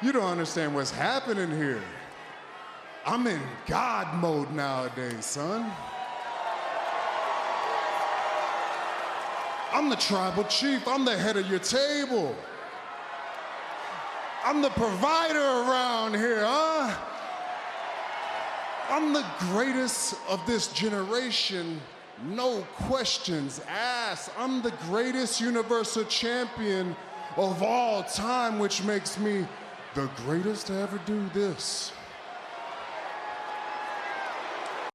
You don't understand what's happening here. I'm in God mode nowadays, son. I'm the tribal chief. I'm the head of your table. I'm the provider around here, huh? I'm the greatest of this generation, no questions asked. I'm the greatest universal champion of all time, which makes me the greatest to ever do this.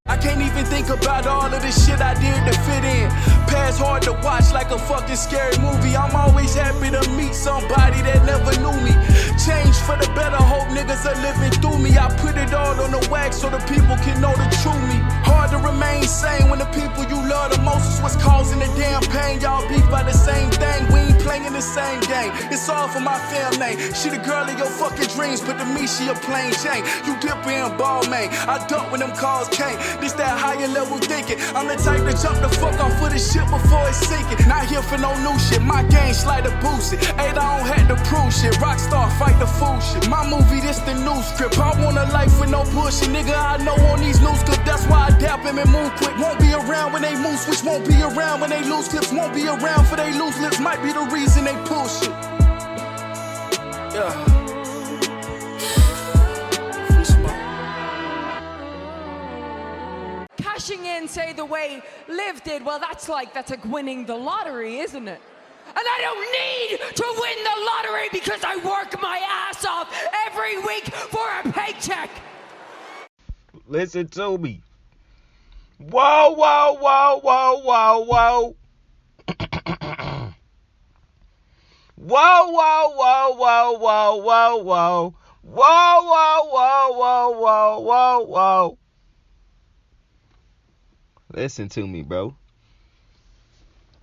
I can't even think about all of the shit I did to fit in. Past hard to watch like a fucking scary movie. I'm always happy to meet somebody that never knew me. Change for the better, hope niggas are living through me. I put it all on the wax so the people can know the true me. Hard to remain sane when the people you love the most is what's causing the damn pain. Y'all beef by the same thing, we ain't playing the same game. It's all for my fam name. She the girl of your fucking dreams, but to me she a plain Jane. You dipper and ball man, I dump when them calls came. This that higher level thinking. I'm the type to jump the fuck off for the shit before it's sinking. Not here for no new shit, my game slight to boost it. Ain't I don't have to prove shit. Rockstar fight the fool shit. My movie, this the new script. I want a life with no bullshit, nigga. I know on these news clips. That's why I dap him and move quick. Won't be around when they move switch. Won't be around when they lose clips. Won't be around for they lose lips. Might be the reason they pull shit. Yeah. Cashing in, say the way Liv did, well, that's like winning the lottery, isn't it? And I don't need to win the lottery because I work my ass off every week for a paycheck. Listen to me. Whoa, whoa, whoa, whoa, whoa, whoa. Whoa, whoa, whoa, whoa, whoa, whoa, whoa. Whoa, whoa, whoa, whoa, whoa, whoa, whoa. Listen to me, bro.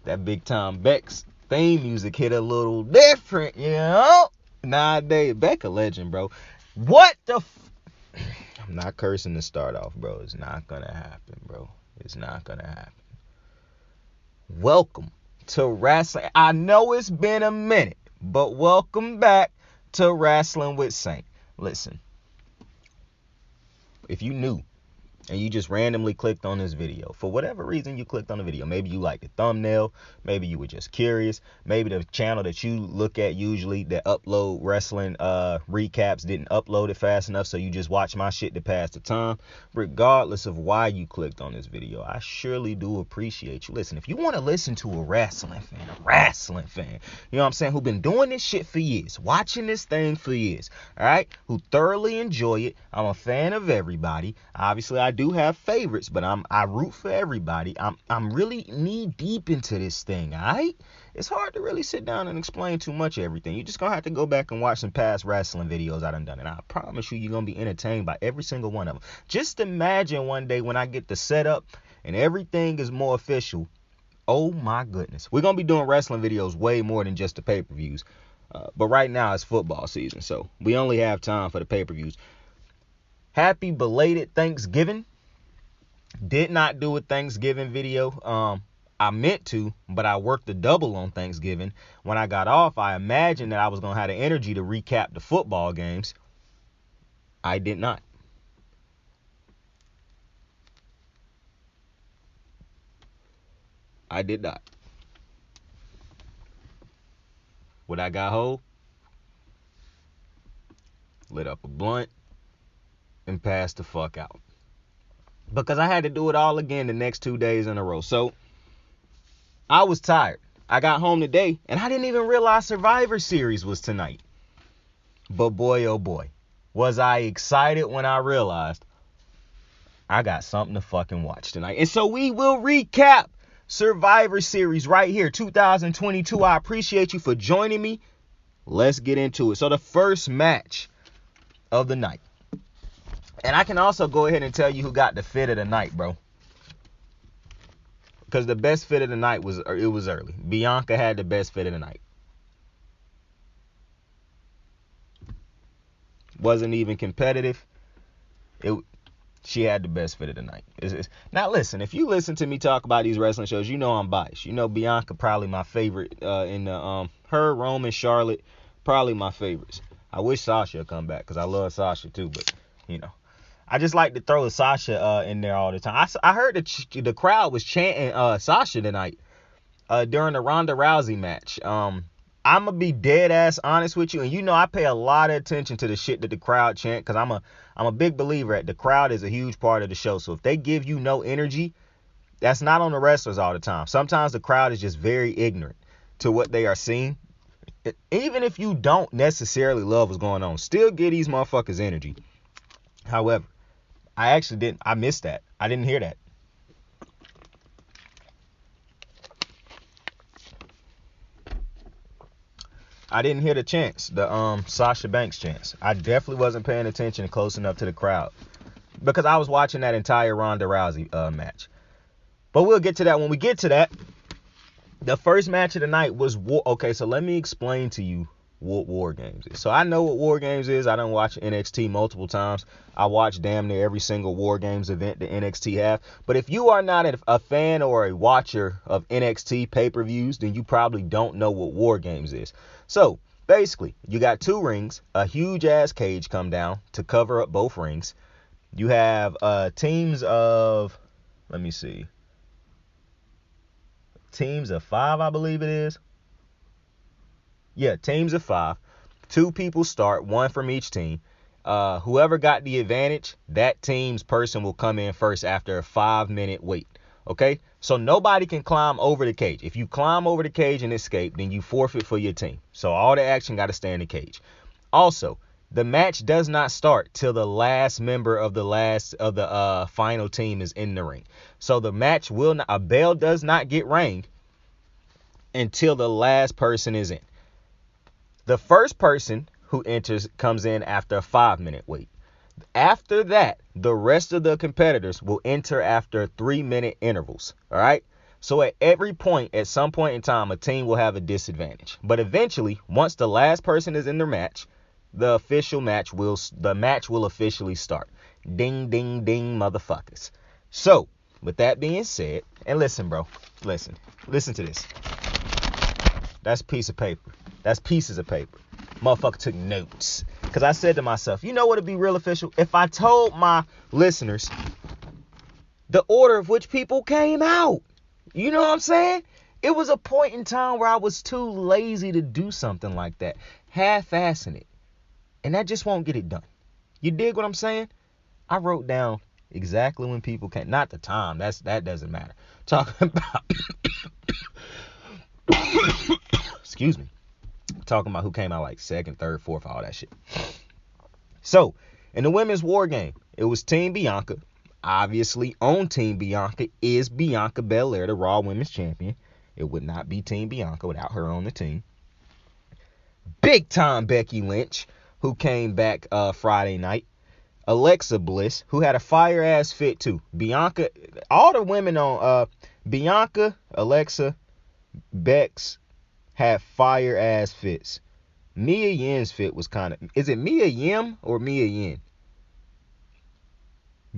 That Big Time Beck's theme music hit a little different, you know? Nowadays, Beck a legend, bro. What the I'm not cursing to start off, bro. It's not gonna happen, bro. It's not gonna happen. Welcome to wrestling. I know it's been a minute, but welcome back to Wrestling with Saint. Listen, if you knew and you just randomly clicked on this video, for whatever reason you clicked on the video, maybe you liked the thumbnail, maybe you were just curious, maybe the channel that you look at usually that upload wrestling recaps didn't upload it fast enough, so you just watch my shit to pass the time. Regardless of why you clicked on this video, I surely do appreciate you. Listen, if you want to listen to a wrestling fan, you know what I'm saying, who been doing this shit for years, watching this thing for years, all right, who thoroughly enjoy it. I'm a fan of everybody. Obviously, I do have favorites, but I root for everybody. I'm really knee deep into this thing, all right? It's hard to really sit down and explain too much of everything. You just gonna have to go back and watch some past wrestling videos I done, and I promise you, you're gonna be entertained by every single one of them. Just imagine one day when I get the setup and everything is more official. Oh my goodness, we're gonna be doing wrestling videos way more than just the pay-per-views. But right now it's football season, so we only have time for the pay-per-views. Happy belated Thanksgiving. Did not do a Thanksgiving video. I meant to, but I worked a double on Thanksgiving. When I got off, I imagined that I was going to have the energy to recap the football games. I did not. I did not. What I got home? Lit up a blunt and passed the fuck out. Because I had to do it all again the next 2 days in a row. So I was tired. I got home today and I didn't even realize Survivor Series was tonight. But boy, oh boy, was I excited when I realized I got something to fucking watch tonight. And so we will recap Survivor Series right here, 2022. I appreciate you for joining me. Let's get into it. So the first match of the night. And I can also go ahead and tell you who got the fit of the night, bro. Because the best fit of the night was early. Bianca had the best fit of the night. Wasn't even competitive. She had the best fit of the night. Now listen, if you listen to me talk about these wrestling shows, you know I'm biased. You know Bianca probably my favorite in the her, Roman, Charlotte, probably my favorites. I wish Sasha would come back because I love Sasha too, but you know, I just like to throw Sasha in there all the time. I heard the crowd was chanting Sasha tonight during the Ronda Rousey match. I'm gonna be dead ass honest with you, and you know I pay a lot of attention to the shit that the crowd chant because I'm a big believer at the crowd is a huge part of the show. So if they give you no energy, that's not on the wrestlers all the time. Sometimes the crowd is just very ignorant to what they are seeing. Even if you don't necessarily love what's going on, still give these motherfuckers energy. However, I missed that. I didn't hear that. I didn't hear the chants, the Sasha Banks chants. I definitely wasn't paying attention close enough to the crowd because I was watching that entire Ronda Rousey match. But we'll get to that when we get to that. The first match of the night was okay, so let me explain to you what War Games is. So I know what War Games is. I done watched NXT multiple times. I watch damn near every single War Games event that NXT have. But if you are not a fan or a watcher of NXT pay-per-views, then you probably don't know what War Games is. So basically, you got two rings, a huge ass cage come down to cover up both rings. You have teams of, let me see, teams of 5, I believe it is. Yeah, teams of 5. 2 people start, 1 from each team. Whoever got the advantage, that team's person will come in first after a 5-minute wait. Okay? So nobody can climb over the cage. If you climb over the cage and escape, then you forfeit for your team. So all the action got to stay in the cage. Also, the match does not start till the last member of the final team is in the ring. So the match will not, a bell does not get rang until the last person is in. The first person who enters comes in after a 5-minute wait. After that, the rest of the competitors will enter after 3-minute intervals. All right. So at every point, at some point in time, a team will have a disadvantage. But eventually, once the last person is in the match, the match will officially start. Ding, ding, ding, motherfuckers. So with that being said, and listen, bro, listen to this. That's a piece of paper. That's pieces of paper. Motherfucker took notes. Because I said to myself, you know what would be real official? If I told my listeners the order of which people came out. You know what I'm saying? It was a point in time where I was too lazy to do something like that. Half-assing it. And that just won't get it done. You dig what I'm saying? I wrote down exactly when people came. Not the time. That doesn't matter. Talking about... Excuse me. Talking about who came out like 2nd, 3rd, 4th, all that shit. So, in the women's war game, it was Team Bianca. Obviously, on Team Bianca is Bianca Belair, the Raw Women's Champion. It would not be Team Bianca without her on the team. Big time Becky Lynch, who came back Friday night. Alexa Bliss, who had a fire ass fit too. Bianca, all the women on Bianca, Alexa, Bex had fire ass fits. Mia Yim's fit was kind of, is it Mia Yim or Mia Yin?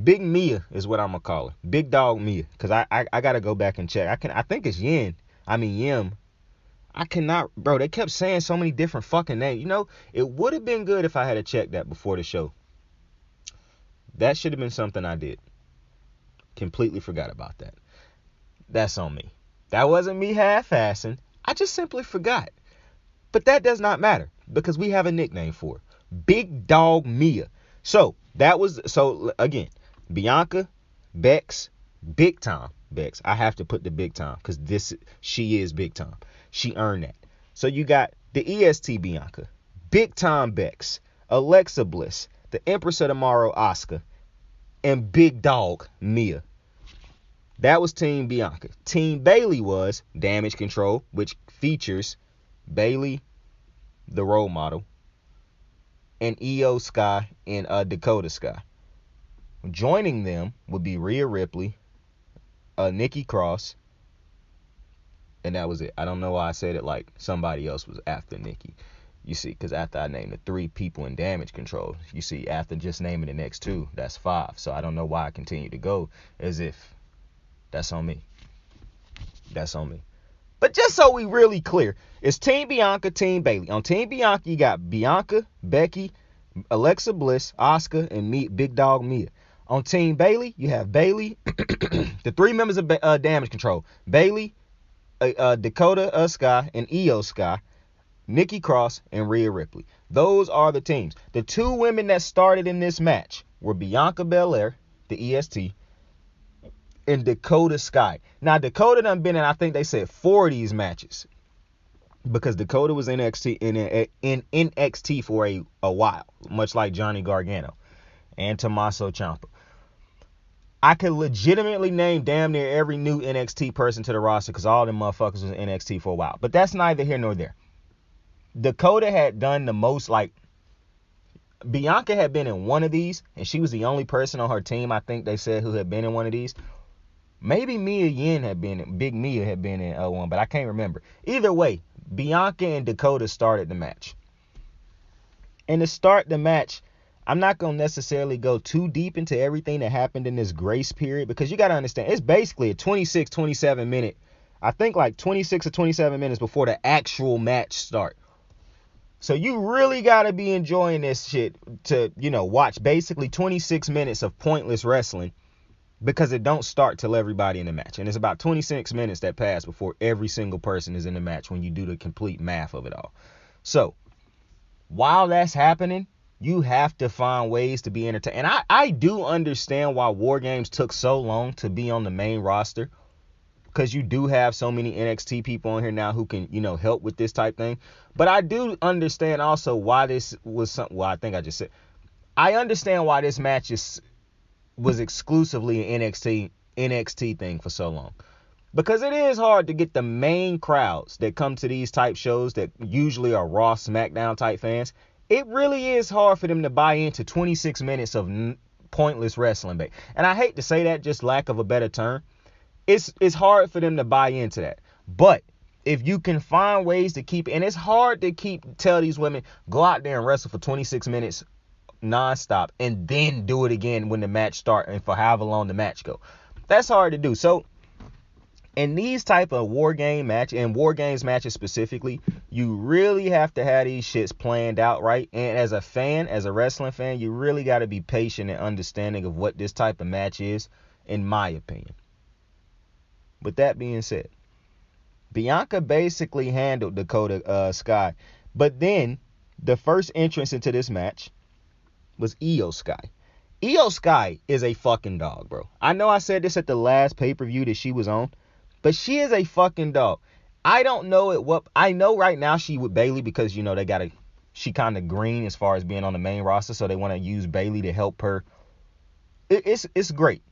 Big Mia is what I'm gonna call her. Big dog Mia, because I gotta go back and check. I think it's Yim. I cannot, bro. They kept saying so many different fucking names. You know, it would have been good if I had checked that before the show. That should have been something I did. Completely forgot about that. That's on me. That wasn't me half-assing. I just simply forgot. But that does not matter because we have a nickname for her. Big Dog Mia. So again, Bianca, Bex, big time Bex. I have to put the big time because she is big time. She earned that. So you got the EST Bianca, big time Bex, Alexa Bliss, the Empress of Tomorrow Asuka, and Big Dog Mia. That was Team Bianca. Team Bayley was Damage Control, which features Bayley, the role model, and Io Sky and Dakota Sky. Joining them would be Rhea Ripley, Nikki Cross, and that was it. I don't know why I said it like somebody else was after Nikki. You see, because after I named the 3 people in Damage Control, you see, after just naming the next 2, that's 5. So I don't know why I continue to go as if that's on me. That's on me. But just so we really clear, it's Team Bianca, Team Bayley. On Team Bianca, you got Bianca, Becky, Alexa Bliss, Asuka, and Big Dog Mia. On Team Bayley, you have Bayley, the 3 members of Damage Control, Bayley, Dakota Sky, and Io Sky, Nikki Cross, and Rhea Ripley. Those are the teams. The 2 women that started in this match were Bianca Belair, the EST, and Dakota Sky. Now, Dakota done been in, I think they said 4 of these matches, because Dakota was in NXT for a while, much like Johnny Gargano and Tommaso Ciampa. I could legitimately name damn near every new NXT person to the roster, because all them motherfuckers was in NXT for a while. But that's neither here nor there. Dakota had done the most, like, Bianca had been in one of these, and she was the only person on her team, I think they said, who had been in one of these. Maybe Mia Yim had been in, Big Mia had been in one, but I can't remember. Either way, Bianca and Dakota started the match. And to start the match, I'm not going to necessarily go too deep into everything that happened in this grace period, because you got to understand, it's basically a 26, 27 minute, I think like 26 or 27 minutes before the actual match start. So you really got to be enjoying this shit to, watch basically 26 minutes of pointless wrestling, because it don't start till everybody in the match. And it's about 26 minutes that pass before every single person is in the match when you do the complete math of it all. So while that's happening, you have to find ways to be entertained. And I do understand why War Games took so long to be on the main roster, because you do have so many NXT people on here now who can, help with this type thing. But I do understand also why this was something. Well, I think I just said, I understand why this match was exclusively an NXT thing for so long, because it is hard to get the main crowds that come to these type shows that usually are Raw, SmackDown type fans. It really is hard for them to buy into 26 minutes of pointless wrestling. And I hate to say that, just lack of a better term. It's hard for them to buy into that. But if you can find ways to keep, and it's hard to tell these women, go out there and wrestle for 26 minutes nonstop and then do it again when the match starts and for however long the match go. That's hard to do. So in these type of War Games matches specifically, you really have to have these shits planned out right. And as a fan, as a wrestling fan, you really got to be patient and understanding of what this type of match is, in my opinion. With that being said, Bianca basically handled Dakota Sky. But then the first entrance into this match was Io Sky. Io Sky is a fucking dog, bro. I know I said this at the last pay-per-view that she was on, but she is a fucking dog. I don't know what I know right now she with Bayley, because she kind of green as far as being on the main roster, so they want to use Bayley to help her. It's great.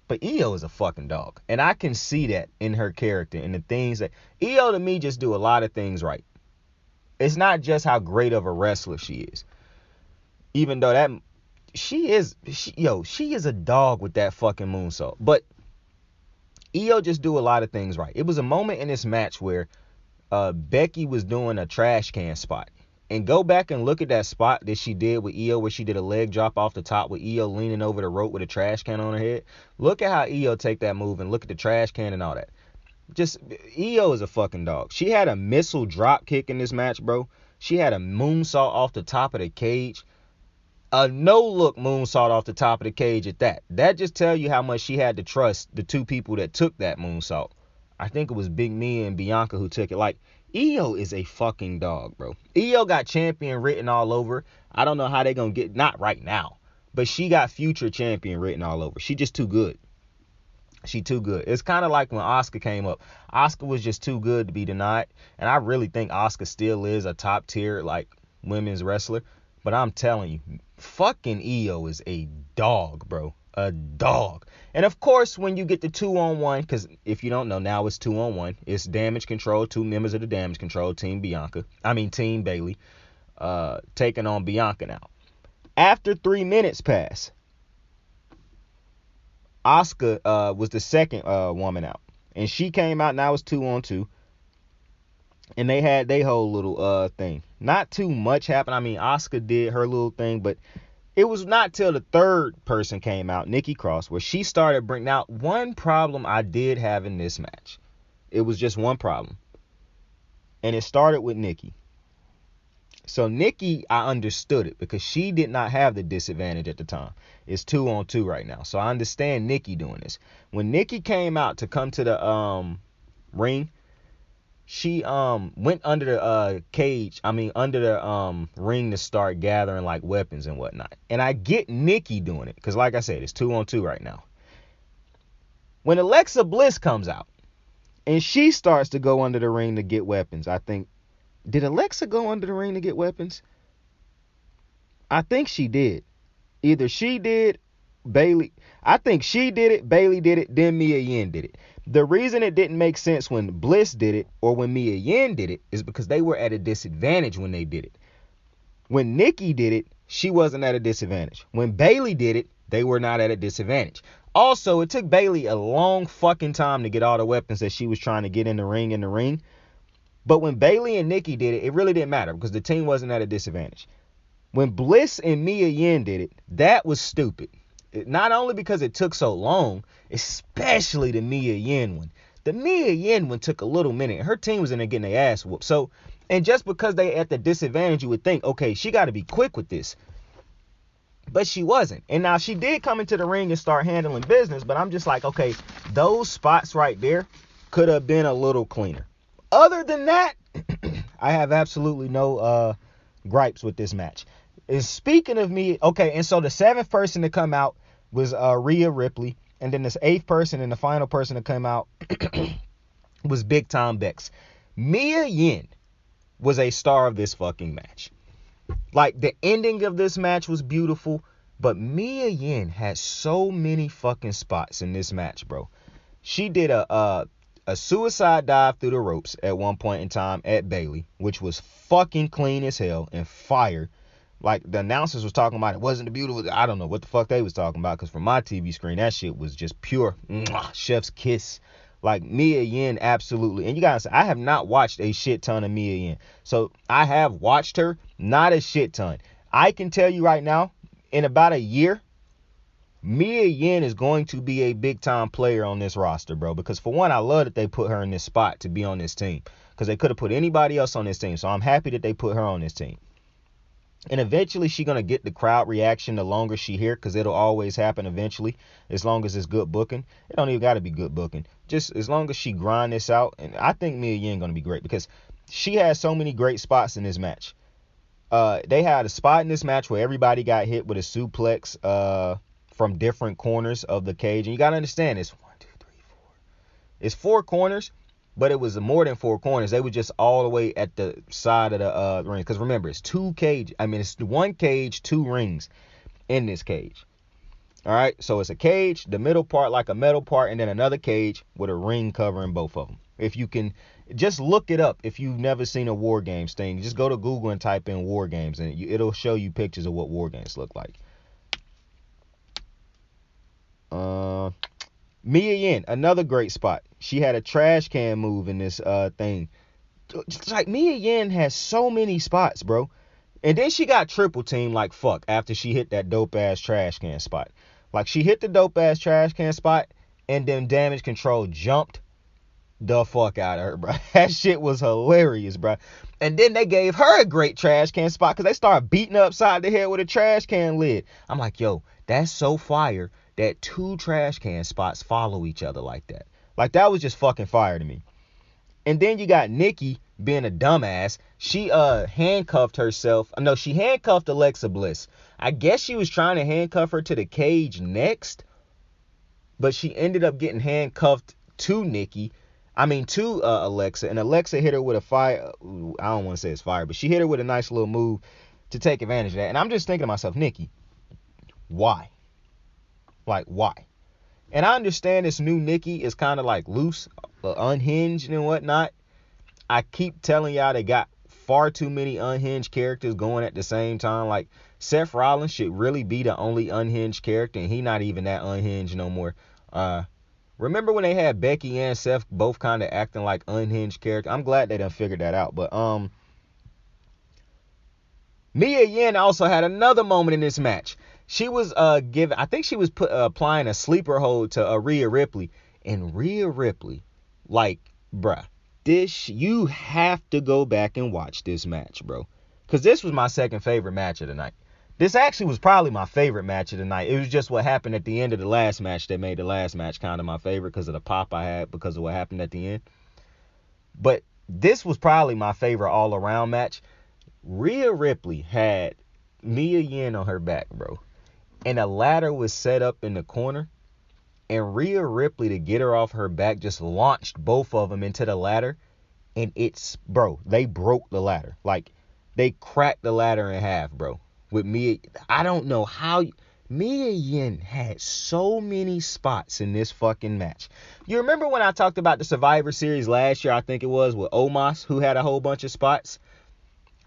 But Io is a fucking dog, and I can see that in her character and the things that Io to me just do a lot of things right. It's not just how great of a wrestler she is, even though that she is a dog with that fucking moonsault. But Io just do a lot of things right. It was a moment in this match where Becky was doing a trash can spot. And go back and look at that spot that she did with Io, where she did a leg drop off the top with Io leaning over the rope with a trash can on her head. Look at how Io take that move and look at the trash can and all that. Just, Io is a fucking dog. She had a missile drop kick in this match, bro. She had a moonsault off the top of the cage. A no-look moonsault off the top of the cage at that. That just tell you how much she had to trust the 2 people that took that moonsault. I think it was Big Mia and Bianca who took it. Like, Io is a fucking dog, bro. Io got champion written all over. I don't know how they gonna get, not right now, but she got future champion written all over. She just too good. She too good. It's kind of like when Asuka came up. Asuka was just too good to be denied. And I really think Asuka still is a top tier, like, women's wrestler. But I'm telling you, fucking Io is a dog, bro. A dog. And of course, when you get the 2-on-1, because if you don't know, now it's 2-on-1. It's Damage Control, 2 members of the Damage Control, Team Bayley, taking on Bianca now. After 3 minutes pass, Asuka was the second woman out. And she came out, now it's 2-on-2. And they had their whole little thing. Not too much happened. I mean, Asuka did her little thing, but it was not till the third person came out, Nikki Cross, where she started bringing out one problem I did have in this match. It was just one problem. And it started with Nikki. So Nikki, I understood it because she did not have the disadvantage at the time. It's 2-on-2 right now. So I understand Nikki doing this. When Nikki came out to come to the ring, she went under the under the ring to start gathering like weapons and whatnot. And I get Nikki doing it because, like I said, it's 2-on-2 right now. When Alexa Bliss comes out and she starts to go under the ring to get weapons, I think, did Alexa go under the ring to get weapons? I think she did. Either she did, Bailey. I think she did it, Bailey did it, then Mia Yim did it. The reason it didn't make sense when Bliss did it or when Mia Yim did it is because they were at a disadvantage when they did it. When Nikki did it, she wasn't at a disadvantage. When Bailey did it, they were not at a disadvantage. Also, it took Bailey a long fucking time to get all the weapons that she was trying to get in the ring. But when Bailey and Nikki did it, it really didn't matter because the team wasn't at a disadvantage. When Bliss and Mia Yim did it, that was stupid. Not only because it took so long, especially the Mia Yim one. The Mia Yim one took a little minute. Her team was in there getting their ass whooped. So, and just because they at the disadvantage, you would think, okay, she got to be quick with this. But she wasn't. And now she did come into the ring and start handling business, but I'm just like, okay, those spots right there could have been a little cleaner. Other than that, I have absolutely no gripes with this match. And speaking of me, okay, and so the 7th person to come out was Rhea Ripley, and then this 8th person and the final person to come out was Big Time Bex. Mia Yim was a star of this fucking match. Like, the ending of this match was beautiful, but Mia Yim had so many fucking spots in this match, bro. She did a suicide dive through the ropes at one point in time at Bailey, which was fucking clean as hell and fire. Like, the announcers was talking about it wasn't the beautiful. I don't know what the fuck they was talking about, because from my TV screen, that shit was just pure chef's kiss. Like, Mia Yim, absolutely. And you gotta say, I have not watched a shit ton of Mia Yim. So I have watched her, not a shit ton. I can tell you right now, in about a year, Mia Yim is going to be a big time player on this roster, bro. Because for one, I love that they put her in this spot to be on this team. Because they could have put anybody else on this team. So I'm happy that they put her on this team. And eventually she's going to get the crowd reaction the longer she here, because it'll always happen eventually, as long as it's good booking. It don't even got to be good booking. Just as long as she grind this out. And I think Mia Yim going to be great, because she has so many great spots in this match. They had a spot in this match where everybody got hit with a suplex from different corners of the cage. And you got to understand, it's 1, 2, 3, 4. It's 4 corners. But it was more than 4 corners. They were just all the way at the side of the ring. Because remember, it's 2 cage. I mean, it's 1 cage, 2 rings in this cage. All right. So it's a cage, the middle part like a metal part, and then another cage with a ring covering both of them. If you can just look it up, if you've never seen a War Games thing, just go to Google and type in War Games, and it'll show you pictures of what War Games look like. Mia Yim, another great spot. She had a trash can move in this thing. Just like, Mia Yim has so many spots, bro. And then she got triple teamed like fuck after she hit that dope ass trash can spot. Like, she hit the dope ass trash can spot, and then Damage Control jumped the fuck out of her, bro. That shit was hilarious, bro. And then they gave her a great trash can spot because they started beating her upside the head with a trash can lid. I'm like, yo, that's so fire that 2 trash can spots follow each other like that. Like, that was just fucking fire to me. And then you got Nikki being a dumbass. She handcuffed herself. No, she handcuffed Alexa Bliss. I guess she was trying to handcuff her to the cage next, but she ended up getting handcuffed to Nikki. I mean, to Alexa. And Alexa hit her with a fire. I don't want to say it's fire, but she hit her with a nice little move to take advantage of that. And I'm just thinking to myself, Nikki, why? Like, why? And I understand this new Nikki is kind of like loose, unhinged and whatnot. I keep telling y'all they got far too many unhinged characters going at the same time. Like, Seth Rollins should really be the only unhinged character, and he not even that unhinged no more. Remember when they had Becky and Seth both kind of acting like unhinged characters? I'm glad they done figured that out. But Mia Yim also had another moment in this match. She was I think she was applying a sleeper hold to Rhea Ripley, and Rhea Ripley, like, bruh, you have to go back and watch this match, bro. Because this was my second favorite match of the night. This actually was probably my favorite match of the night. It was just what happened at the end of the last match that made the last match kind of my favorite because of the pop I had because of what happened at the end. But this was probably my favorite all-around match. Rhea Ripley had Mia Yim on her back, bro. And a ladder was set up in the corner. And Rhea Ripley, to get her off her back, just launched both of them into the ladder. And they broke the ladder. Like, they cracked the ladder in half, bro. With Mia, I don't know how. Mia Yim had so many spots in this fucking match. You remember when I talked about the Survivor Series last year, I think it was, with Omos, who had a whole bunch of spots?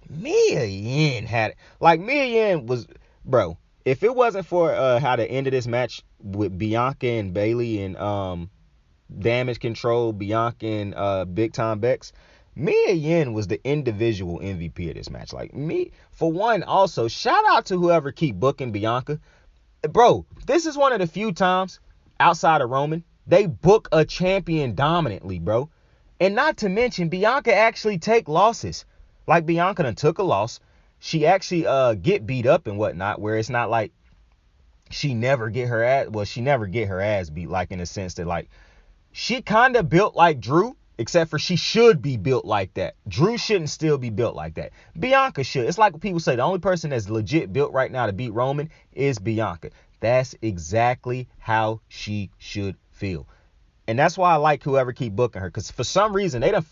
Mia Yim had it. Like, Mia Yim was, bro, if it wasn't for how the end of this match with Bianca and Bayley and Damage Control, Bianca and Big Time Bex, Mia Yim was the individual MVP of this match. Like, me, for one, also, shout out to whoever keep booking Bianca. Bro, this is one of the few times outside of Roman they book a champion dominantly, bro. And not to mention, Bianca actually take losses. Like, Bianca done took a loss. She actually get beat up and whatnot, where it's not like she never get her ass beat, like, in a sense that, like, she kind of built like Drew, except for she should be built like that. Drew shouldn't still be built like that. Bianca should. It's like what people say, the only person that's legit built right now to beat Roman is Bianca. That's exactly how she should feel. And that's why I like whoever keep booking her, because for some reason they done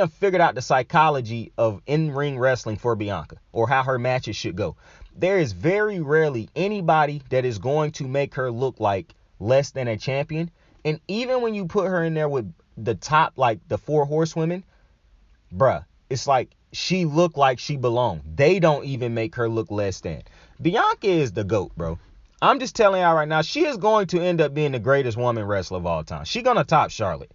figured out the psychology of in-ring wrestling for Bianca, or how her matches should go. There is very rarely anybody that is going to make her look like less than a champion. And even when you put her in there with the top, like the 4 horsewomen, bruh, it's like she looked like she belonged. They don't even make her look less than. Bianca is the GOAT, bro. I'm just telling y'all right now, she is going to end up being the greatest woman wrestler of all time. She's going to top Charlotte.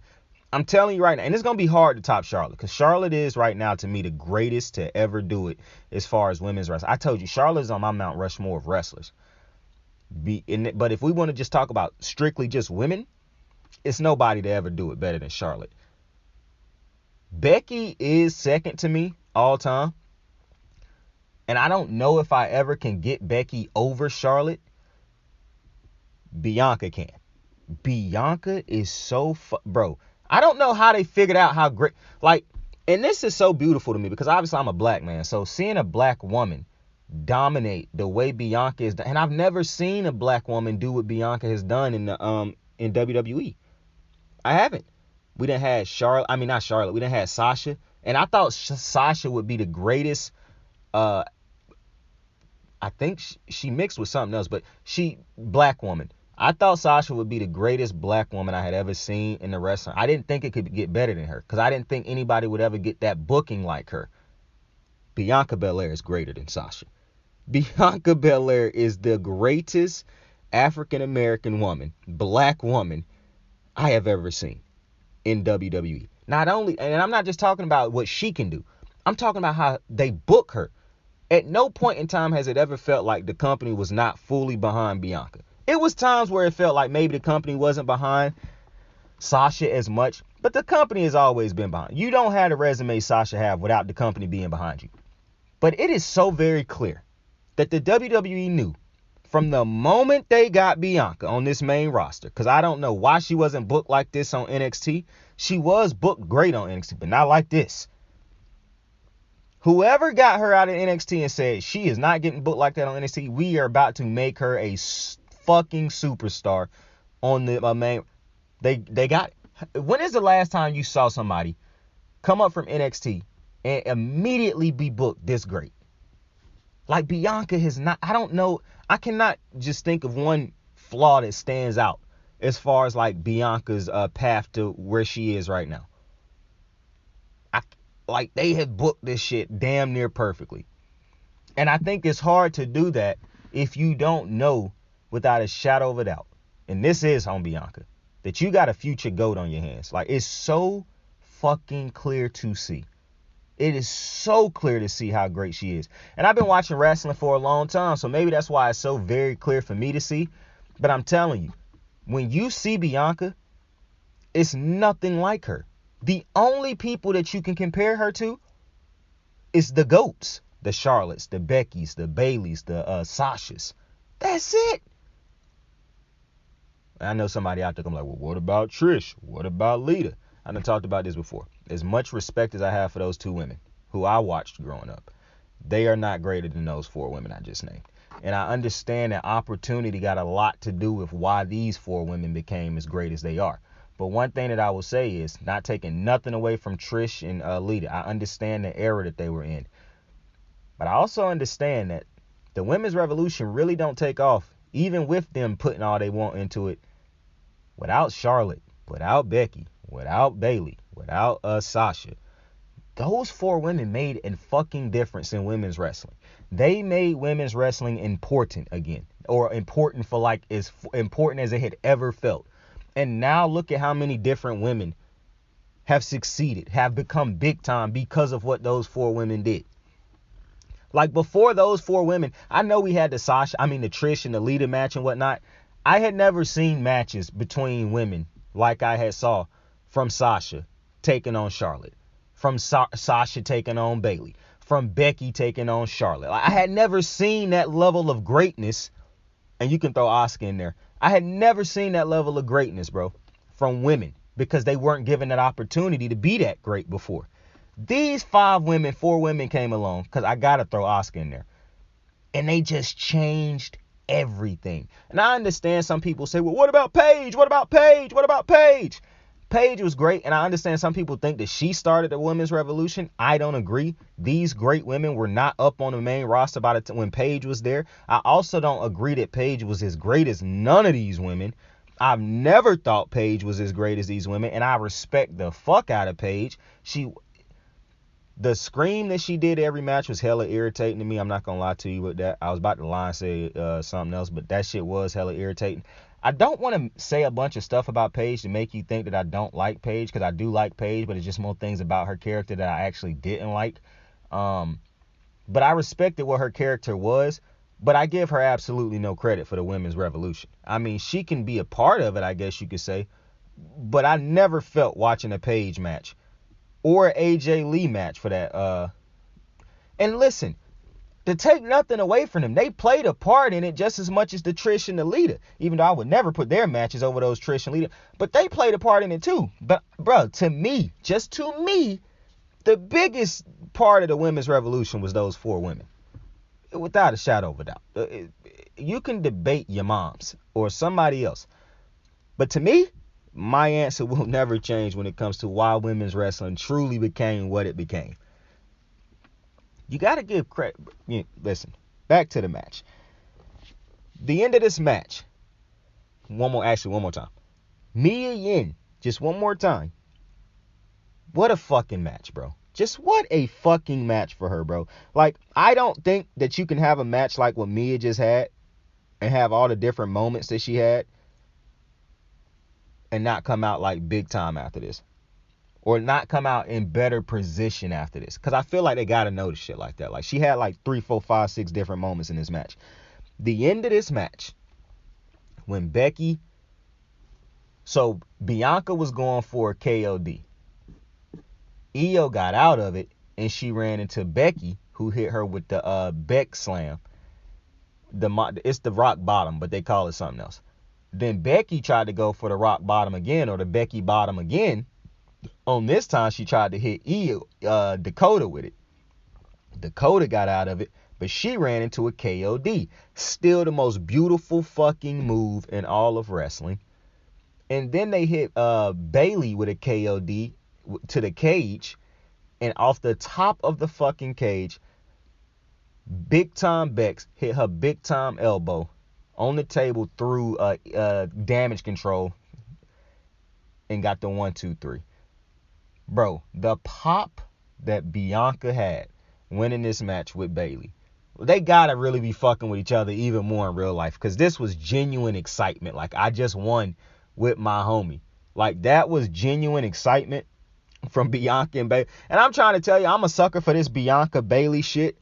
I'm telling you right now, and it's going to be hard to top Charlotte, because Charlotte is right now, to me, the greatest to ever do it as far as women's wrestling. I told you, Charlotte's on my Mount Rushmore of wrestlers. But if we want to just talk about strictly just women, it's nobody to ever do it better than Charlotte. Becky is second to me all time. And I don't know if I ever can get Becky over Charlotte. Bianca can. Bianca is so bro. I don't know how they figured out how great, like, and this is so beautiful to me, because obviously I'm a black man. So seeing a black woman dominate the way Bianca is, and I've never seen a black woman do what Bianca has done in WWE. I haven't. We done had we done had Sasha, and I thought Sasha would be the greatest. I think she mixed with something else, but black woman. I thought Sasha would be the greatest black woman I had ever seen in the wrestling. I didn't think it could get better than her, because I didn't think anybody would ever get that booking like her. Bianca Belair is greater than Sasha. Bianca Belair is the greatest African-American woman, black woman, I have ever seen in WWE. Not only, and I'm not just talking about what she can do, I'm talking about how they book her. At no point in time has it ever felt like the company was not fully behind Bianca. It was times where it felt like maybe the company wasn't behind Sasha as much, but the company has always been behind. You don't have the resume Sasha have without the company being behind you. But it is so very clear that the WWE knew from the moment they got Bianca on this main roster, because I don't know why she wasn't booked like this on NXT. She was booked great on NXT, but not like this. Whoever got her out of NXT and said she is not getting booked like that on NXT, we are about to make her a fucking superstar on the main. They got it. When is the last time you saw somebody come up from NXT and immediately be booked this great? Like, Bianca has not. I don't know. I cannot just think of one flaw that stands out as far as like Bianca's path to where she is right now. Like, they have booked this shit damn near perfectly. And I think it's hard to do that if you don't know without a shadow of a doubt, and this is on Bianca, that you got a future GOAT on your hands. Like, it's so fucking clear to see. It is so clear to see how great she is. And I've been watching wrestling for a long time, so maybe that's why it's so very clear for me to see. But I'm telling you, when you see Bianca, It's nothing like her. The only people that you can compare her to is the GOATs. The Charlottes, the Beckys, the Baileys, the Sashas. That's it. I know somebody out there gonna be like, well, what about Trish? What about Lita? I done talked about this before. As much respect as I have for those two women who I watched growing up, they are not greater than those 4 women I just named. And I understand that opportunity got a lot to do with why these 4 women became as great as they are. But one thing that I will say is, not taking nothing away from Trish and Lita. I understand the era that they were in. But I also understand that the women's revolution really don't take off, even with them putting all they want into it, without Charlotte, without Becky, without Bailey, without Sasha. Those 4 women made a fucking difference in women's wrestling. They made women's wrestling important again, or important for like as important as it had ever felt. And now look at how many different women have succeeded, have become big time because of what those 4 women did. Like before those 4 women, I know we had the Trish and the Lita match and whatnot. I had never seen matches between women like I had saw from Sasha taking on Charlotte, from Sasha taking on Bailey, from Becky taking on Charlotte. Like, I had never seen that level of greatness, and you can throw Asuka in there. I had never seen that level of greatness, bro, from women, because they weren't given that opportunity to be that great before. These 4 women came along, because I got to throw Asuka in there, and they just changed everything. And I understand some people say, well, what about Paige? What about Paige? What about Paige? Paige was great, and I understand some people think that she started the women's revolution. I don't agree. These great women were not up on the main roster by the time when Paige was there. I also don't agree that Paige was as great as none of these women. I've never thought Paige was as great as these women, and I respect the fuck out of Paige. The scream that she did every match was hella irritating to me. I'm not going to lie to you with that. I was about to lie and say something else, but that shit was hella irritating. I don't want to say a bunch of stuff about Paige to make you think that I don't like Paige, because I do like Paige, but it's just more things about her character that I actually didn't like. But I respected what her character was, but I give her absolutely no credit for the women's revolution. I mean, she can be a part of it, I guess you could say, but I never felt watching a Paige match or AJ Lee match for that. And listen, to take nothing away from them, they played a part in it just as much as the Trish and the Lita, even though I would never put their matches over those Trish and Lita, but they played a part in it too. But bro, to me, the biggest part of the women's revolution was those 4 women, without a shadow of a doubt. You can debate your moms or somebody else, but to me, my answer will never change when it comes to why women's wrestling truly became what it became. You got to give credit. Listen, back to the match. The end of this match. One more time. Mia Yim, just one more time. What a fucking match, bro. Just what a fucking match for her, bro. Like, I don't think that you can have a match like what Mia just had and have all the different moments that she had and not come out like big time after this, or not come out in better position after this, because I feel like they gotta notice shit like that. Like, she had like 3, 4, 5, 6 different moments in this match. The end of this match, when Bianca was going for a KOD, Io got out of it and she ran into Becky, who hit her with the Beck Slam. It's the rock bottom, but they call it something else. Then Becky tried to go for the rock bottom again, or the Becky bottom again. On this time, she tried to hit Dakota with it. Dakota got out of it, but she ran into a KOD. Still the most beautiful fucking move in all of wrestling. And then they hit Bailey with a KOD to the cage, and off the top of the fucking cage, Big Time Bex hit her big time elbow on the table through damage control and got the 1, 2, 3. Bro, the pop that Bianca had winning this match with Bailey, they gotta really be fucking with each other even more in real life, because this was genuine excitement. Like, I just won with my homie. Like, that was genuine excitement from Bianca and Bailey. And I'm trying to tell you, I'm a sucker for this Bianca Bailey shit.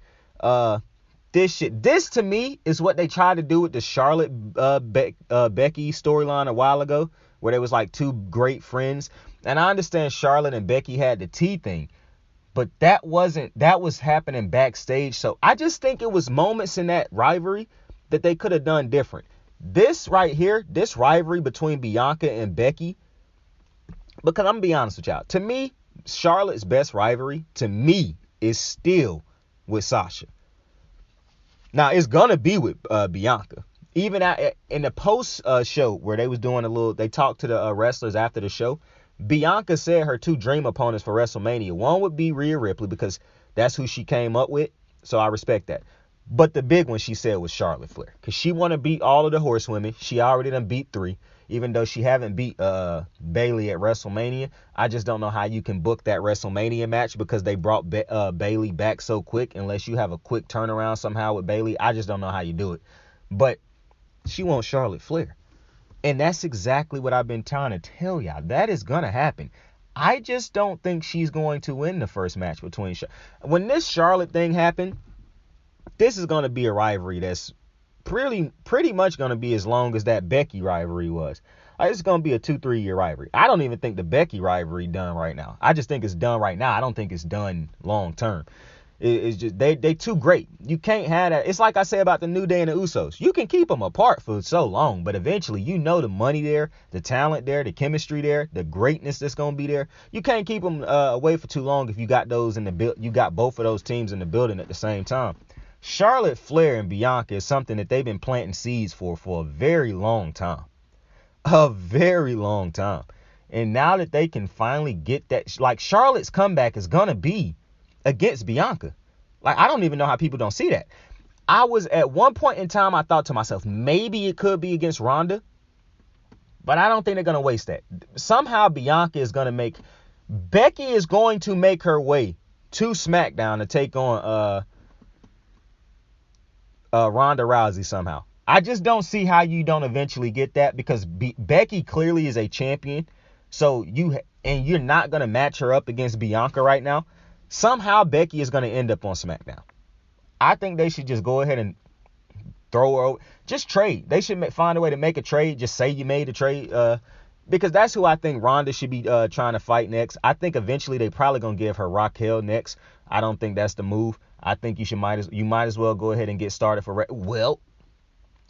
This to me is what they tried to do with the Charlotte Becky storyline a while ago, where they was like two great friends. And I understand Charlotte and Becky had the tea thing, but that was happening backstage. So I just think it was moments in that rivalry that they could have done different. This right here, this rivalry between Bianca and Becky, because I'm gonna be honest with y'all, to me, Charlotte's best rivalry, to me, is still with Sasha. Now, it's gonna be with Bianca. Even in the post show where they was doing they talked to the wrestlers after the show, Bianca said her two dream opponents for WrestleMania, one would be Rhea Ripley, because that's who she came up with, so I respect that. But the big one, she said, was Charlotte Flair, because she want to beat all of the horsewomen. She already done beat 3, even though she haven't beat Bayley at WrestleMania. I just don't know how you can book that WrestleMania match, because they brought Bayley back so quick, unless you have a quick turnaround somehow with Bayley. I just don't know how you do it. But she wants Charlotte Flair. And that's exactly what I've been trying to tell y'all. That is going to happen. I just don't think she's going to win the first match between when this Charlotte thing happened. This is going to be a rivalry that's pretty much going to be as long as that Becky rivalry was. It's going to be a 2-3 year rivalry. I don't even think the Becky rivalry done right now. I just think it's done right now. I don't think it's done long term. It's just they too great. You can't have that. It's like I say about the New Day and the Usos. You can keep them apart for so long, but eventually, the money there, the talent there, the chemistry there, the greatness that's gonna be there. You can't keep them away for too long if you got those in the you got both of those teams in the building at the same time. Charlotte Flair and Bianca is something that they've been planting seeds for a very long time, and now that they can finally get that, like Charlotte's comeback is gonna be against Bianca. Like, I don't even know how people don't see that. I was at one point in time, I thought to myself, maybe it could be against Ronda, but I don't think they're going to waste that. Somehow Becky is going to make her way to SmackDown to take on Ronda Rousey somehow. I just don't see how you don't eventually get that, because Becky clearly is a champion. So you're not going to match her up against Bianca right now. Somehow Becky is going to end up on SmackDown. I think they should just go ahead and throw her over. Just trade. They should find a way to make a trade. Just say you made a trade. Because that's who I think Ronda should be trying to fight next. I think eventually they probably going to give her Raquel next. I don't think that's the move. I think you might as well go ahead and get started for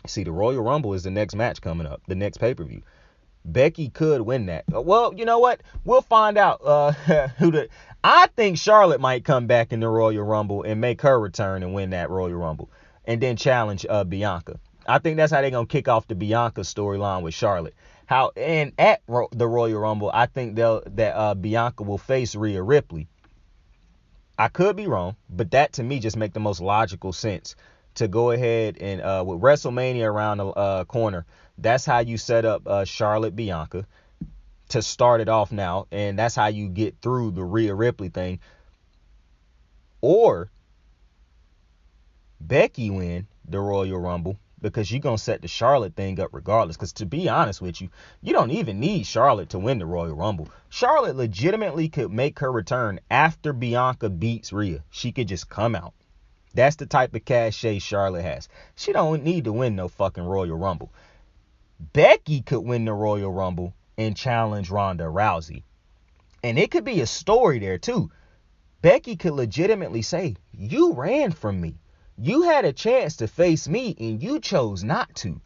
see, the Royal Rumble is the next match coming up, the next pay-per-view. Becky could win that. Well, you know what? We'll find out I think Charlotte might come back in the Royal Rumble and make her return and win that Royal Rumble, and then challenge Bianca. I think that's how they're going to kick off the Bianca storyline with Charlotte. And at the Royal Rumble, I think that Bianca will face Rhea Ripley. I could be wrong, but that to me just make the most logical sense to go ahead and with WrestleMania around the corner. That's how you set up Charlotte Bianca to start it off now, and that's how you get through the Rhea Ripley thing. Or Becky win the Royal Rumble, because you're going to set the Charlotte thing up regardless. Because to be honest with you, you don't even need Charlotte to win the Royal Rumble. Charlotte legitimately could make her return after Bianca beats Rhea. She could just come out. That's the type of cachet Charlotte has. She don't need to win no fucking Royal Rumble. Becky could win the Royal Rumble and challenge Ronda Rousey. And it could be a story there too. Becky could legitimately say, you ran from me. You had a chance to face me and you chose not to.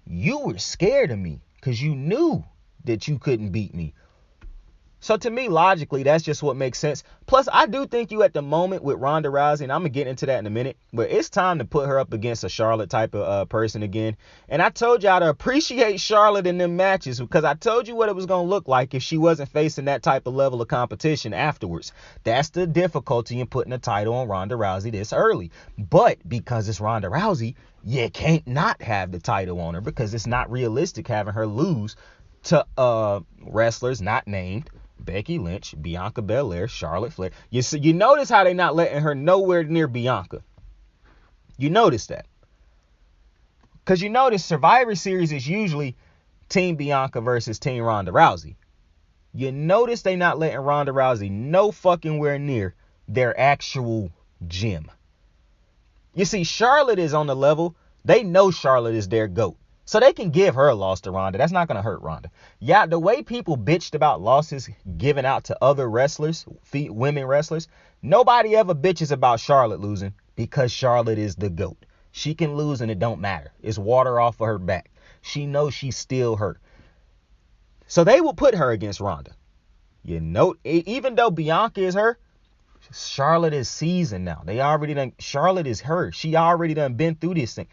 You were scared of me because you knew that you couldn't beat me. So to me, logically, that's just what makes sense. Plus, I do think you at the moment with Ronda Rousey, and I'm going to get into that in a minute, but it's time to put her up against a Charlotte type of person again. And I told y'all to appreciate Charlotte in them matches, because I told you what it was going to look like if she wasn't facing that type of level of competition afterwards. That's the difficulty in putting a title on Ronda Rousey this early. But because it's Ronda Rousey, you can't not have the title on her, because it's not realistic having her lose to wrestlers not named. Becky Lynch, Bianca Belair, Charlotte Flair. You notice how they not letting her nowhere near Bianca. You notice that. Because you notice Survivor Series is usually Team Bianca versus Team Ronda Rousey. You notice they not letting Ronda Rousey no fucking where near their actual gym. You see, Charlotte is on the level. They know Charlotte is their GOAT. So they can give her a loss to Ronda. That's not going to hurt Ronda. Yeah, the way people bitched about losses given out to other wrestlers, women wrestlers, nobody ever bitches about Charlotte losing because Charlotte is the GOAT. She can lose and it don't matter. It's water off of her back. She knows she's still her. So they will put her against Ronda. You know, even though Bianca is her, Charlotte is seasoned now. Charlotte is her. She already done been through this thing.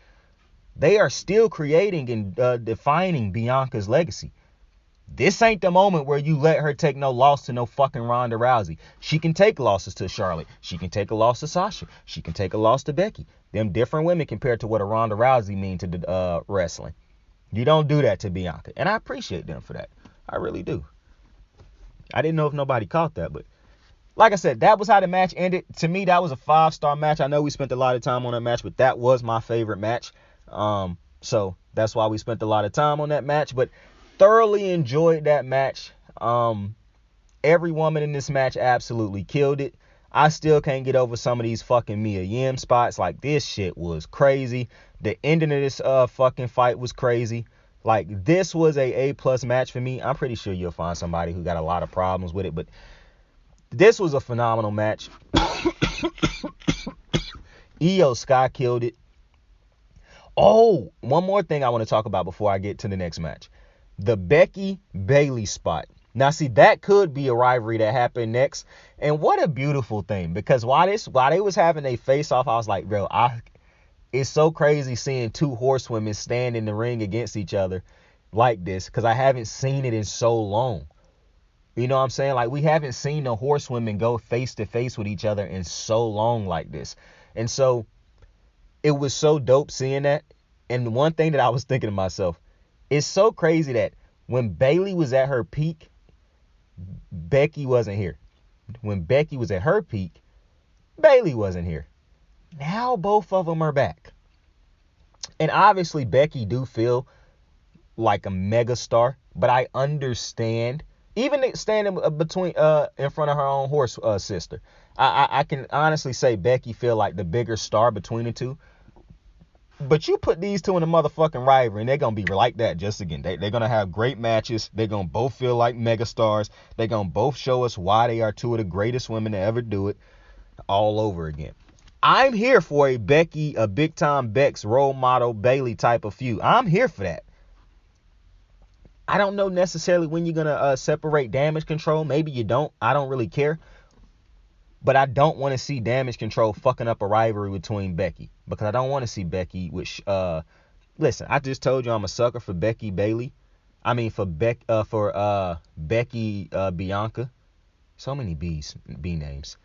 They are still creating and defining Bianca's legacy. This ain't the moment where you let her take no loss to no fucking Ronda Rousey. She can take losses to Charlotte. She can take a loss to Sasha. She can take a loss to Becky. Them different women compared to what a Ronda Rousey mean to the wrestling. You don't do that to Bianca. And I appreciate them for that. I really do. I didn't know if nobody caught that, but like I said, that was how the match ended. To me, that was a 5-star match. I know we spent a lot of time on that match, but that was my favorite match. So that's why we spent a lot of time on that match, but thoroughly enjoyed that match. Every woman in this match absolutely killed it. I still can't get over some of these fucking Mia Yim spots. Like, this shit was crazy. The ending of this fucking fight was crazy. Like, this was a A+ match for me. I'm pretty sure you'll find somebody who got a lot of problems with it, but this was a phenomenal match. Io Sky killed it. Oh, one more thing I want to talk about before I get to the next match. The Becky Bayley spot. Now, see, that could be a rivalry that happened next. And what a beautiful thing. Because while they was having a face-off, I was like, bro, it's so crazy seeing two horsewomen stand in the ring against each other like this. Because I haven't seen it in so long. You know what I'm saying? Like, we haven't seen the horsewomen go face-to-face with each other in so long like this. And so it was so dope seeing that. And one thing that I was thinking to myself, it's so crazy that when Bayley was at her peak, Becky wasn't here. When Becky was at her peak, Bayley wasn't here. Now both of them are back. And obviously Becky do feel like a megastar, but I understand, even standing between in front of her own horse sister, I can honestly say Becky feel like the bigger star between the two. But you put these two in a motherfucking rivalry, and they're going to be like that just again. They're going to have great matches. They're going to both feel like megastars. They're going to both show us why they are two of the greatest women to ever do it all over again. I'm here for a big-time Bex role model Bayley type of feud. I'm here for that. I don't know necessarily when you're going to separate Damage Control. Maybe you don't. I don't really care. But I don't want to see Damage Control fucking up a rivalry between Becky. Because I don't want to see Becky with... listen, I just told you I'm a sucker for Becky Bayley. I mean, for Becky Bianca. So many B names.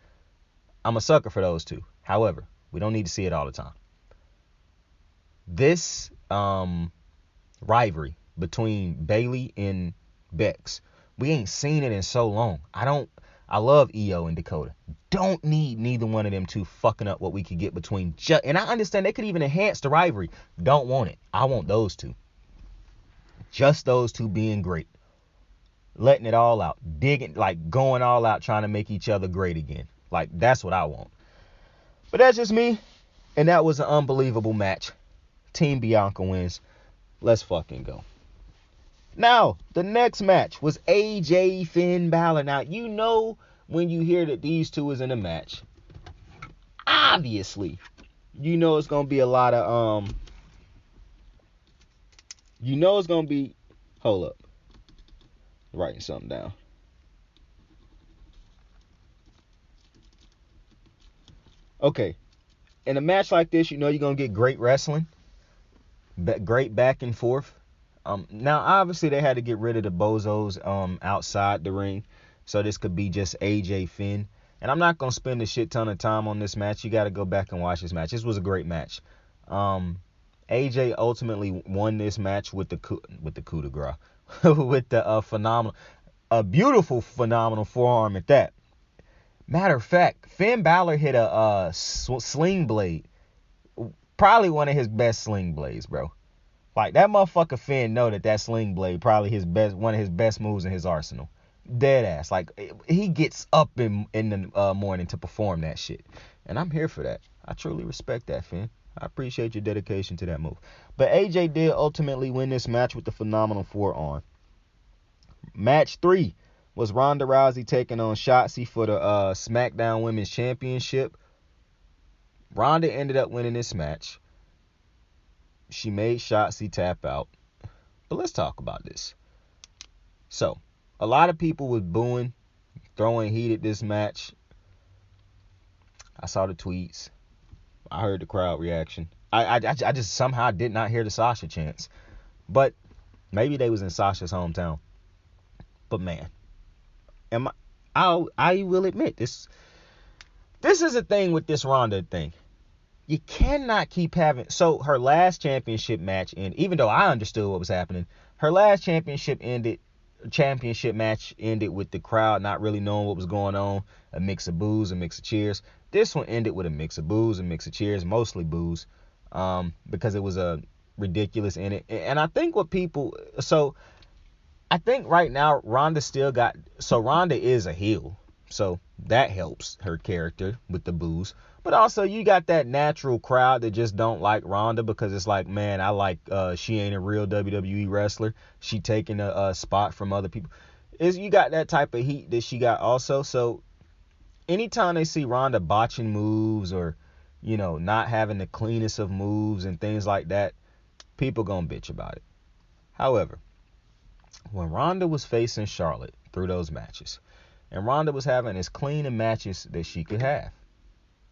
I'm a sucker for those two. However, we don't need to see it all the time. This rivalry between Bayley and Bex, we ain't seen it in so long. I love Io and Dakota. Don't need neither one of them two fucking up what we could get between. And I understand they could even enhance the rivalry. Don't want it. I want those two. Just those two being great. Letting it all out. Digging, like going all out, trying to make each other great again. Like, that's what I want. But that's just me. And that was an unbelievable match. Team Bianca wins. Let's fucking go. Now, the next match was AJ Finn Balor. Now, you know when you hear that these two is in a match, obviously, you know it's going to be a lot of, hold up, writing something down. Okay, in a match like this, you know you're going to get great wrestling, great back and forth. Now, obviously, they had to get rid of the bozos outside the ring, so this could be just AJ Finn. And I'm not going to spend a shit ton of time on this match. You got to go back and watch this match. This was a great match. AJ ultimately won this match with the coup de grace, with the beautiful, phenomenal forearm at that. Matter of fact, Finn Balor hit a sling blade, probably one of his best sling blades, bro. Like, that motherfucker Finn know that sling blade probably one of his best moves in his arsenal. Dead ass. Like, he gets up in the morning to perform that shit. And I'm here for that. I truly respect that, Finn. I appreciate your dedication to that move. But AJ did ultimately win this match with the phenomenal forearm. Match 3 was Ronda Rousey taking on Shotzi for the SmackDown Women's Championship. Ronda ended up winning this match. She made Shotzi tap out. But let's talk about this. So, a lot of people was booing, throwing heat at this match. I saw the tweets. I heard the crowd reaction. I just somehow did not hear the Sasha chants. But maybe they was in Sasha's hometown. But man, I will admit this is a thing with this Ronda thing. You cannot keep having. So her last championship match, and even though I understood what was happening, her last championship match ended with the crowd not really knowing what was going on. A mix of boos, a mix of cheers. This one ended with a mix of boos, a mix of cheers, mostly boos, because it was a ridiculous in it. And I think I think right now Ronda is a heel, so that helps her character with the boos. But also you got that natural crowd that just don't like Ronda because it's like, man, she ain't a real WWE wrestler. She taking a spot from other people. You got that type of heat that she got also. So anytime they see Ronda botching moves or, not having the cleanest of moves and things like that, people gonna bitch about it. However, when Ronda was facing Charlotte through those matches, and Ronda was having as clean of matches that she could have,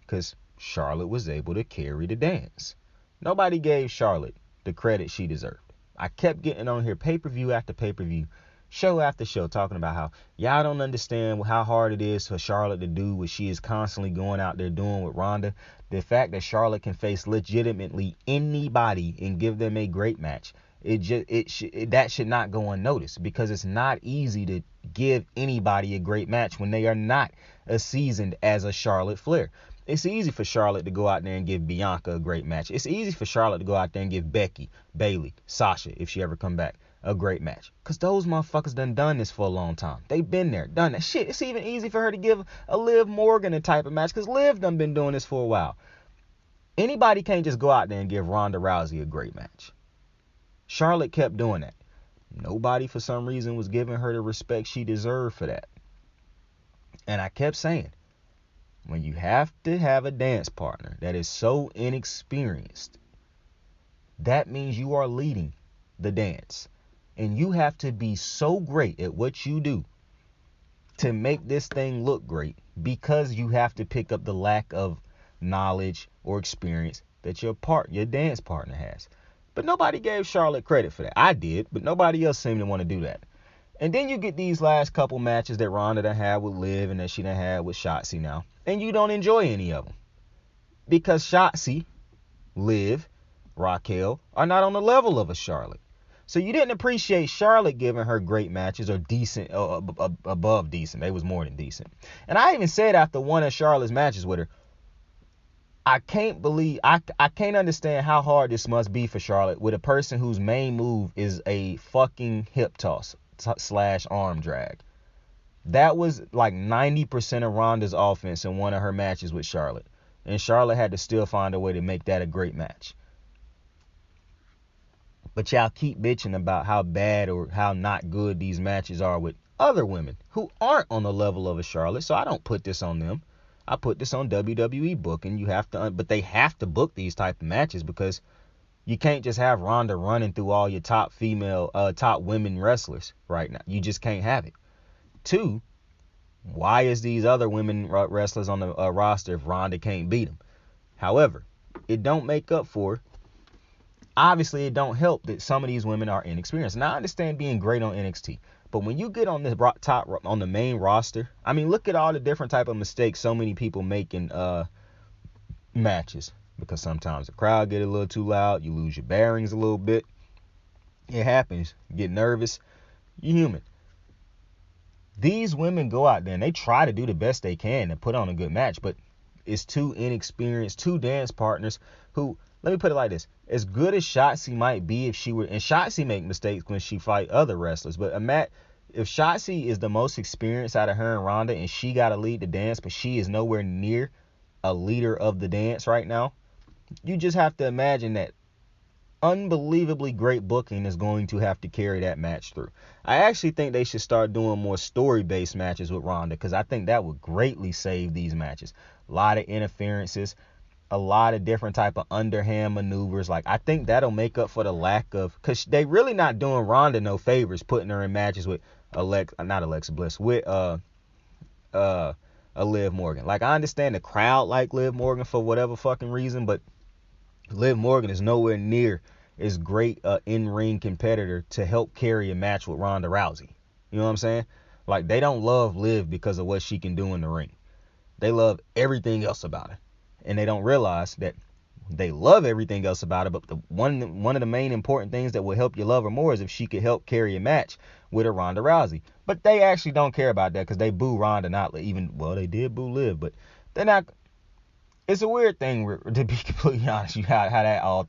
because Charlotte was able to carry the dance. Nobody gave Charlotte the credit she deserved. I kept getting on here pay-per-view after pay-per-view, show after show, talking about how y'all don't understand how hard it is for Charlotte to do what she is constantly going out there doing with Ronda. The fact that Charlotte can face legitimately anybody and give them a great match, that should not go unnoticed, because it's not easy to give anybody a great match when they are not as seasoned as a Charlotte Flair. It's easy for Charlotte to go out there and give Bianca a great match. It's easy for Charlotte to go out there and give Becky, Bayley, Sasha, if she ever come back, a great match. Because those motherfuckers done this for a long time. They've been there, done that shit. It's even easy for her to give a Liv Morgan a type of match, because Liv done been doing this for a while. Anybody can't just go out there and give Ronda Rousey a great match. Charlotte kept doing that. Nobody, for some reason, was giving her the respect she deserved for that. And I kept saying, when you have to have a dance partner that is so inexperienced, that means you are leading the dance. And you have to be so great at what you do to make this thing look great, because you have to pick up the lack of knowledge or experience that your dance partner has. But nobody gave Charlotte credit for that. I did, but nobody else seemed to want to do that. And then you get these last couple matches that Ronda done had with Liv and that she done had with Shotzi now. And you don't enjoy any of them. Because Shotzi, Liv, Raquel are not on the level of a Charlotte. So you didn't appreciate Charlotte giving her great matches, or decent, above decent. They was more than decent. And I even said after one of Charlotte's matches with her, I can't understand how hard this must be for Charlotte with a person whose main move is a fucking hip toss / arm drag. That was like 90% of Ronda's offense in one of her matches with Charlotte. And Charlotte had to still find a way to make that a great match. But y'all keep bitching about how bad or how not good these matches are with other women who aren't on the level of a Charlotte. So I don't put this on them. I put this on WWE booking. But they have to book these type of matches, because you can't just have Ronda running through all your top women wrestlers right now. You just can't have it. 2, why is these other women wrestlers on the roster if Ronda can't beat them? However, it don't make up for. Obviously, it don't help that some of these women are inexperienced. Now, I understand being great on NXT, but when you get on the main roster, I mean, look at all the different type of mistakes so many people make in matches. Because sometimes the crowd get a little too loud, you lose your bearings a little bit. It happens. You get nervous. You're human. These women go out there and they try to do the best they can to put on a good match, but it's too inexperienced, 2 dance partners who, let me put it like this, as good as Shotzi might be if she were, and Shotzi make mistakes when she fight other wrestlers, but if Shotzi is the most experienced out of her and Ronda and she got to lead the dance, but she is nowhere near a leader of the dance right now, You just have to imagine that unbelievably great booking is going to have to carry that match through. I actually think they should start doing more story-based matches with Ronda, because I think that would greatly save these matches. A lot of interferences, a lot of different type of underhand maneuvers. Like, I think that'll make up for the lack of, because they really not doing Ronda no favors putting her in matches with Alexa Bliss, with a Liv Morgan. Like, I understand the crowd like Liv Morgan for whatever fucking reason, but Liv Morgan is nowhere near as great a in-ring competitor to help carry a match with Ronda Rousey. You know what I'm saying? Like, they don't love Liv because of what she can do in the ring. They love everything else about her. And they don't realize that they love everything else about her, but one of the main important things that will help you love her more is if she could help carry a match with a Ronda Rousey. But they actually don't care about that, because they boo Ronda, they did boo Liv, but they're not. It's a weird thing, to be completely honest, how that whole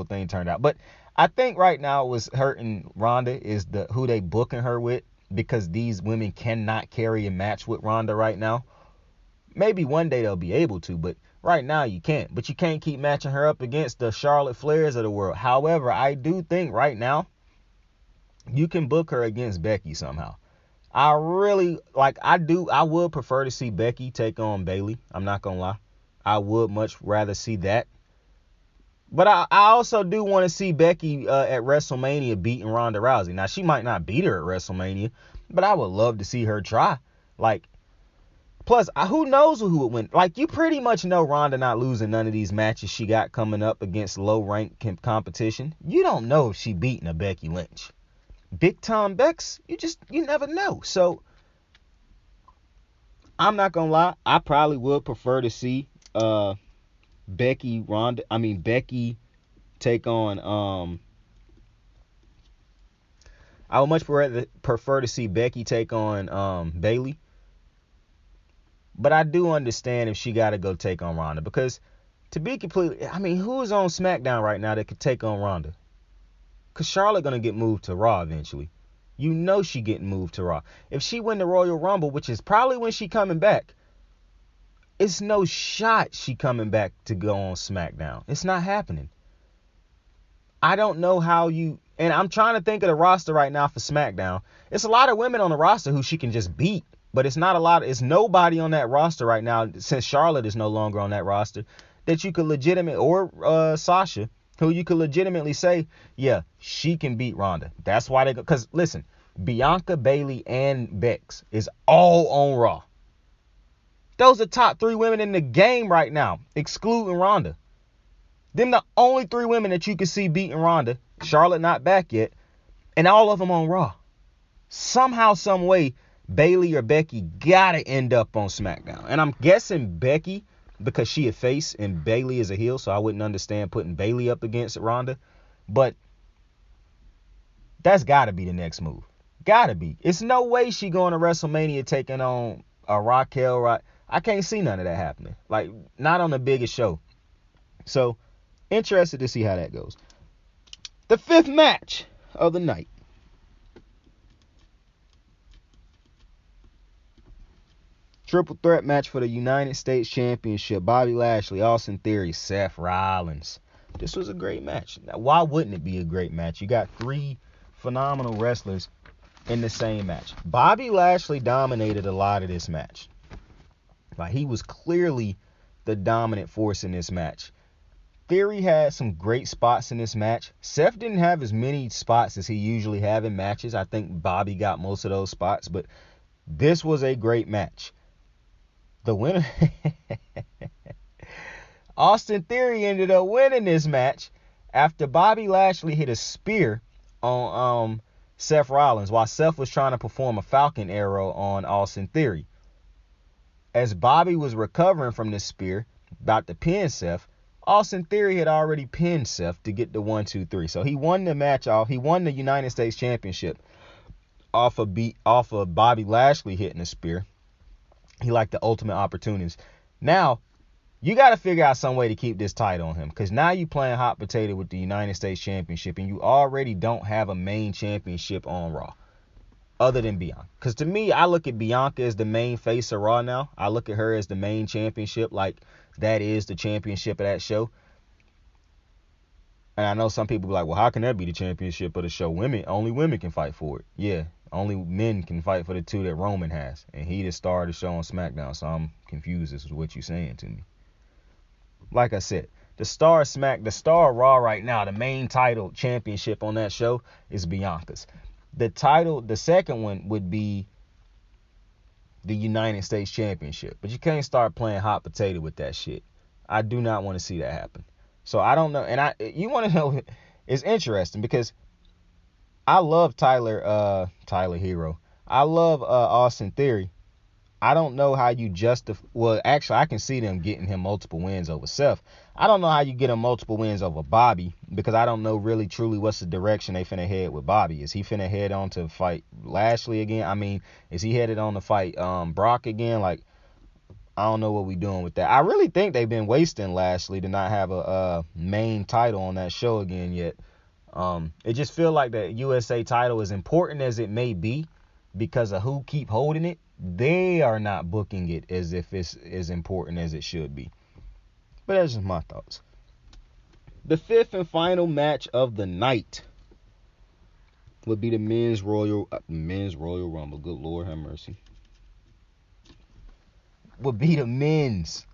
thing turned out. But I think right now what's hurting Ronda is who they booking her with, because these women cannot carry a match with Ronda right now. Maybe one day they'll be able to, but right now you can't. But you can't keep matching her up against the Charlotte Flairs of the world. However, I do think right now you can book her against Becky somehow. I would prefer to see Becky take on Bayley. I'm not going to lie. I would much rather see that. But I also do want to see Becky at WrestleMania beating Ronda Rousey. Now, she might not beat her at WrestleMania, but I would love to see her try. Like, plus, who knows who would win? Like, you pretty much know Ronda not losing none of these matches she got coming up against low-ranked competition. You don't know if she beating a Becky Lynch. Big Tom Becks, you never know. So, I'm not going to lie. I probably would prefer to see Becky take on I would much prefer to see Becky take on Bayley. But I do understand if she got to go take on Ronda, because to be completely, who is on SmackDown right now that could take on Ronda? Because Charlotte going to get moved to Raw eventually. You know she getting moved to Raw. If she win the Royal Rumble, which is probably when she coming back, it's no shot she coming back to go on SmackDown. It's not happening. I don't know how and I'm trying to think of the roster right now for SmackDown. It's a lot of women on the roster who she can just beat, but it's nobody on that roster right now, since Charlotte is no longer on that roster, that you could or Sasha, who you could legitimately say, yeah, she can beat Ronda. That's why because listen, Bianca, Bayley, and Bex is all on Raw. Those are top 3 women in the game right now, excluding Ronda. Them the only 3 women that you can see beating Ronda. Charlotte not back yet. And all of them on Raw. Somehow, some way, Bayley or Becky gotta end up on SmackDown. And I'm guessing Becky, because she a face and Bayley is a heel, so I wouldn't understand putting Bayley up against Ronda. But that's gotta be the next move. Gotta be. It's no way she going to WrestleMania taking on a Raquel. I can't see none of that happening. Like, not on the biggest show. So, interested to see how that goes. The 5th match of the night. Triple threat match for the United States Championship. Bobby Lashley, Austin Theory, Seth Rollins. This was a great match. Now, why wouldn't it be a great match? You got 3 phenomenal wrestlers in the same match. Bobby Lashley dominated a lot of this match. Like, he was clearly the dominant force in this match. Theory had some great spots in this match. Seth didn't have as many spots as he usually have in matches. I think Bobby got most of those spots, but this was a great match. The winner, Austin Theory, ended up winning this match after Bobby Lashley hit a spear on Seth Rollins while Seth was trying to perform a Falcon Arrow on Austin Theory. As Bobby was recovering from this spear, about to pin Seth, Austin Theory had already pinned Seth to get the 1, 2, 3. So he won the match off. He won the United States Championship off of Bobby Lashley hitting a spear. He liked the ultimate opportunities. Now, you got to figure out some way to keep this tight on him, because now you playing hot potato with the United States Championship, and you already don't have a main championship on Raw other than Bianca. Because to me, I look at Bianca as the main face of Raw now. I look at her as the main championship, like that is the championship of that show. And I know some people be like, well, how can that be the championship of the show? Only women can fight for it. Yeah, only men can fight for the 2 that Roman has. And he the star of the show on SmackDown, so I'm confused as to what you're saying to me. Like I said, the star of Raw right now, the main title championship on that show is Bianca's. The second one would be the United States Championship. But you can't start playing hot potato with that shit. I do not want to see that happen. So I don't know. And you want to know, it's interesting because I love Tyler Hero. I love Austin Theory. I don't know how you justify. Well, actually, I can see them getting him multiple wins over Seth. I don't know how you get him multiple wins over Bobby because I don't know really truly what's the direction they finna head with Bobby. Is he finna head on to fight Lashley again? I mean, is he headed on to fight Brock again? Like, I don't know what we doing with that. I really think they've been wasting Lashley to not have a main title on that show again yet. It just feel like the USA title, as important as it may be, because of who keep holding it, they are not booking it as if it's as important as it should be. But that's just my thoughts. The 5th and final match of the night would be the men's Royal Rumble. Good Lord have mercy. Would be the men's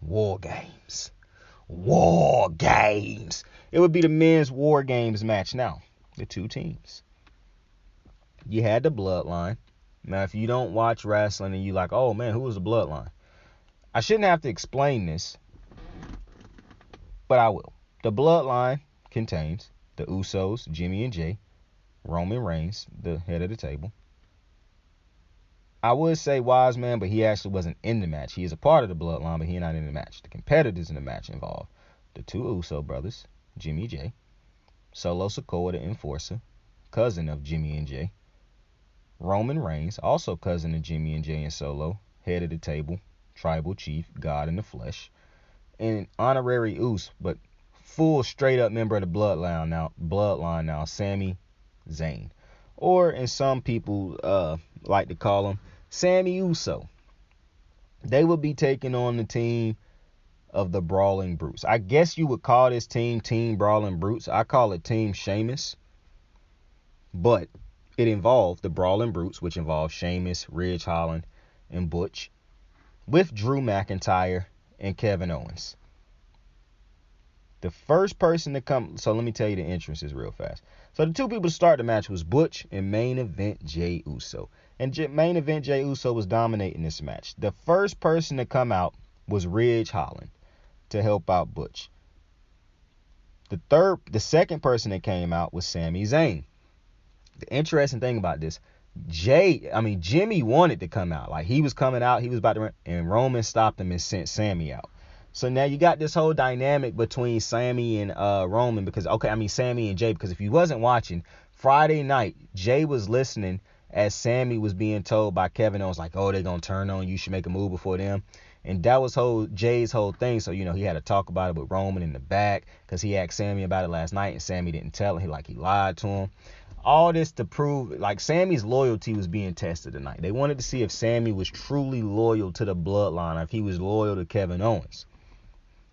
War Games. War Games. It would be the men's War Games match now. The 2 teams. You had the Bloodline. Now, if you don't watch wrestling and you like, oh man, who was the Bloodline? I shouldn't have to explain this, but I will. The Bloodline contains the Usos, Jimmy and Jay, Roman Reigns, the head of the table. I would say Wiseman, but he actually wasn't in the match. He is a part of the Bloodline, but he's not in the match. The competitors in the match involved the 2 Uso brothers, Jimmy J, Solo Sikoa, the Enforcer, cousin of Jimmy and Jay, Roman Reigns, also cousin of Jimmy and Jay and Solo, head of the table, tribal chief, God in the flesh, and honorary Us, but full straight up member of the bloodline now, Sami Zayn. Or, as some people like to call him, Sammy Uso. They would be taking on the team of the Brawling Brutes. I guess you would call this team Brawling Brutes. I call it Team Sheamus. But it involved the Brawling Brutes, which involved Sheamus, Ridge Holland, and Butch, with Drew McIntyre and Kevin Owens. The first person to come, so let me tell you the entrances real fast. So the 2 people to start the match was Butch and Main Event Jey Uso. And Main Event Jey Uso was dominating this match. The first person to come out was Ridge Holland to help out Butch. The second person that came out was Sami Zayn. The interesting thing about this, Jimmy wanted to come out. Like, he was coming out, he was about to run, and Roman stopped him and sent Sammy out. So now you got this whole dynamic between Sammy and Roman Sammy and Jay, because if you wasn't watching, Friday night, Jay was listening as Sammy was being told by Kevin Owens, like, oh, they're going to turn on you, should make a move before them. And that was Jay's whole thing. So, he had to talk about it with Roman in the back, because he asked Sammy about it last night, and Sammy didn't tell him. He lied to him. All this to prove, like, Sammy's loyalty was being tested tonight. They wanted to see if Sammy was truly loyal to the bloodline, if he was loyal to Kevin Owens.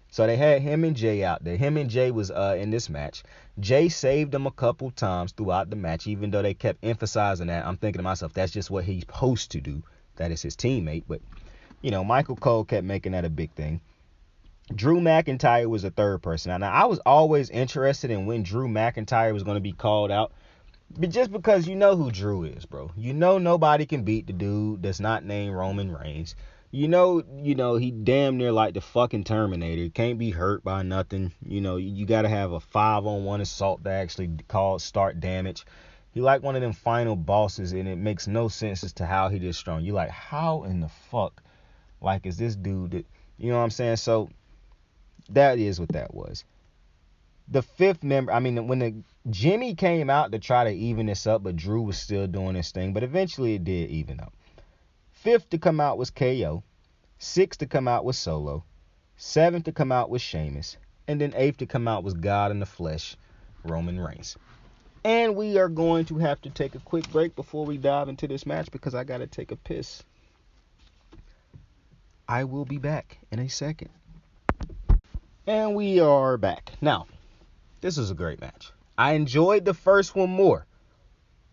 So they had him and Jay out there. Him and Jay was in this match. Jay saved him a couple times throughout the match, even though they kept emphasizing that. I'm thinking to myself, that's just what he's supposed to do. That is his teammate. But, Michael Cole kept making that a big thing. Drew McIntyre was a third person. Now, I was always interested in when Drew McIntyre was going to be called out. But just because you know who Drew is, bro. Nobody can beat the dude that's not named Roman Reigns. He damn near like the fucking Terminator. Can't be hurt by nothing. You got to have a 5-on-1 assault to actually start damage. He like one of them final bosses, and it makes no sense as to how he this strong. You like, how in the fuck, like, is this dude that, you know what I'm saying? So that is what that was. The 5th member, when the Jimmy came out to try to even this up, but Drew was still doing his thing, but eventually it did even up. 5th to come out was KO. 6th to come out was Solo. 7th to come out was Sheamus. And then 8th to come out was God in the flesh, Roman Reigns. And we are going to have to take a quick break before we dive into this match, because I got to take a piss. I will be back in a second. And we are back. Now, this was a great match. I enjoyed the first one more.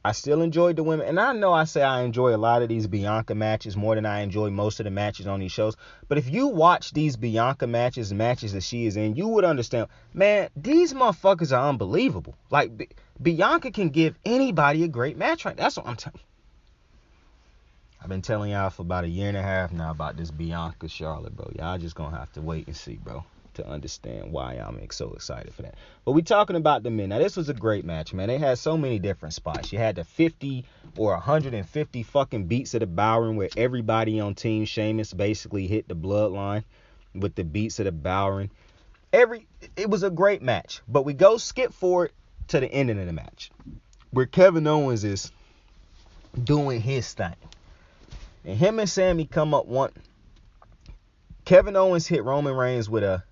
I still enjoyed the women. And I know I say I enjoy a lot of these Bianca matches more than I enjoy most of the matches on these shows. But if you watch these Bianca matches that she is in, you would understand, man, these motherfuckers are unbelievable. Like, Bianca can give anybody a great match right. That's what I'm telling you. I've been telling y'all for about a year and a half now about this Bianca Charlotte, bro. Y'all just gonna have to wait and see, bro, to understand why I'm so excited for that. But we talking about the men. Now, this was a great match, man. They had so many different spots. You had the 50 or 150 fucking beats of the Bowering where everybody on Team Sheamus basically hit the bloodline with the beats of the Bowering. It was a great match. But we go skip forward to the ending of the match where Kevin Owens is doing his thing. And him and Sammy come up one. Kevin Owens hit Roman Reigns with a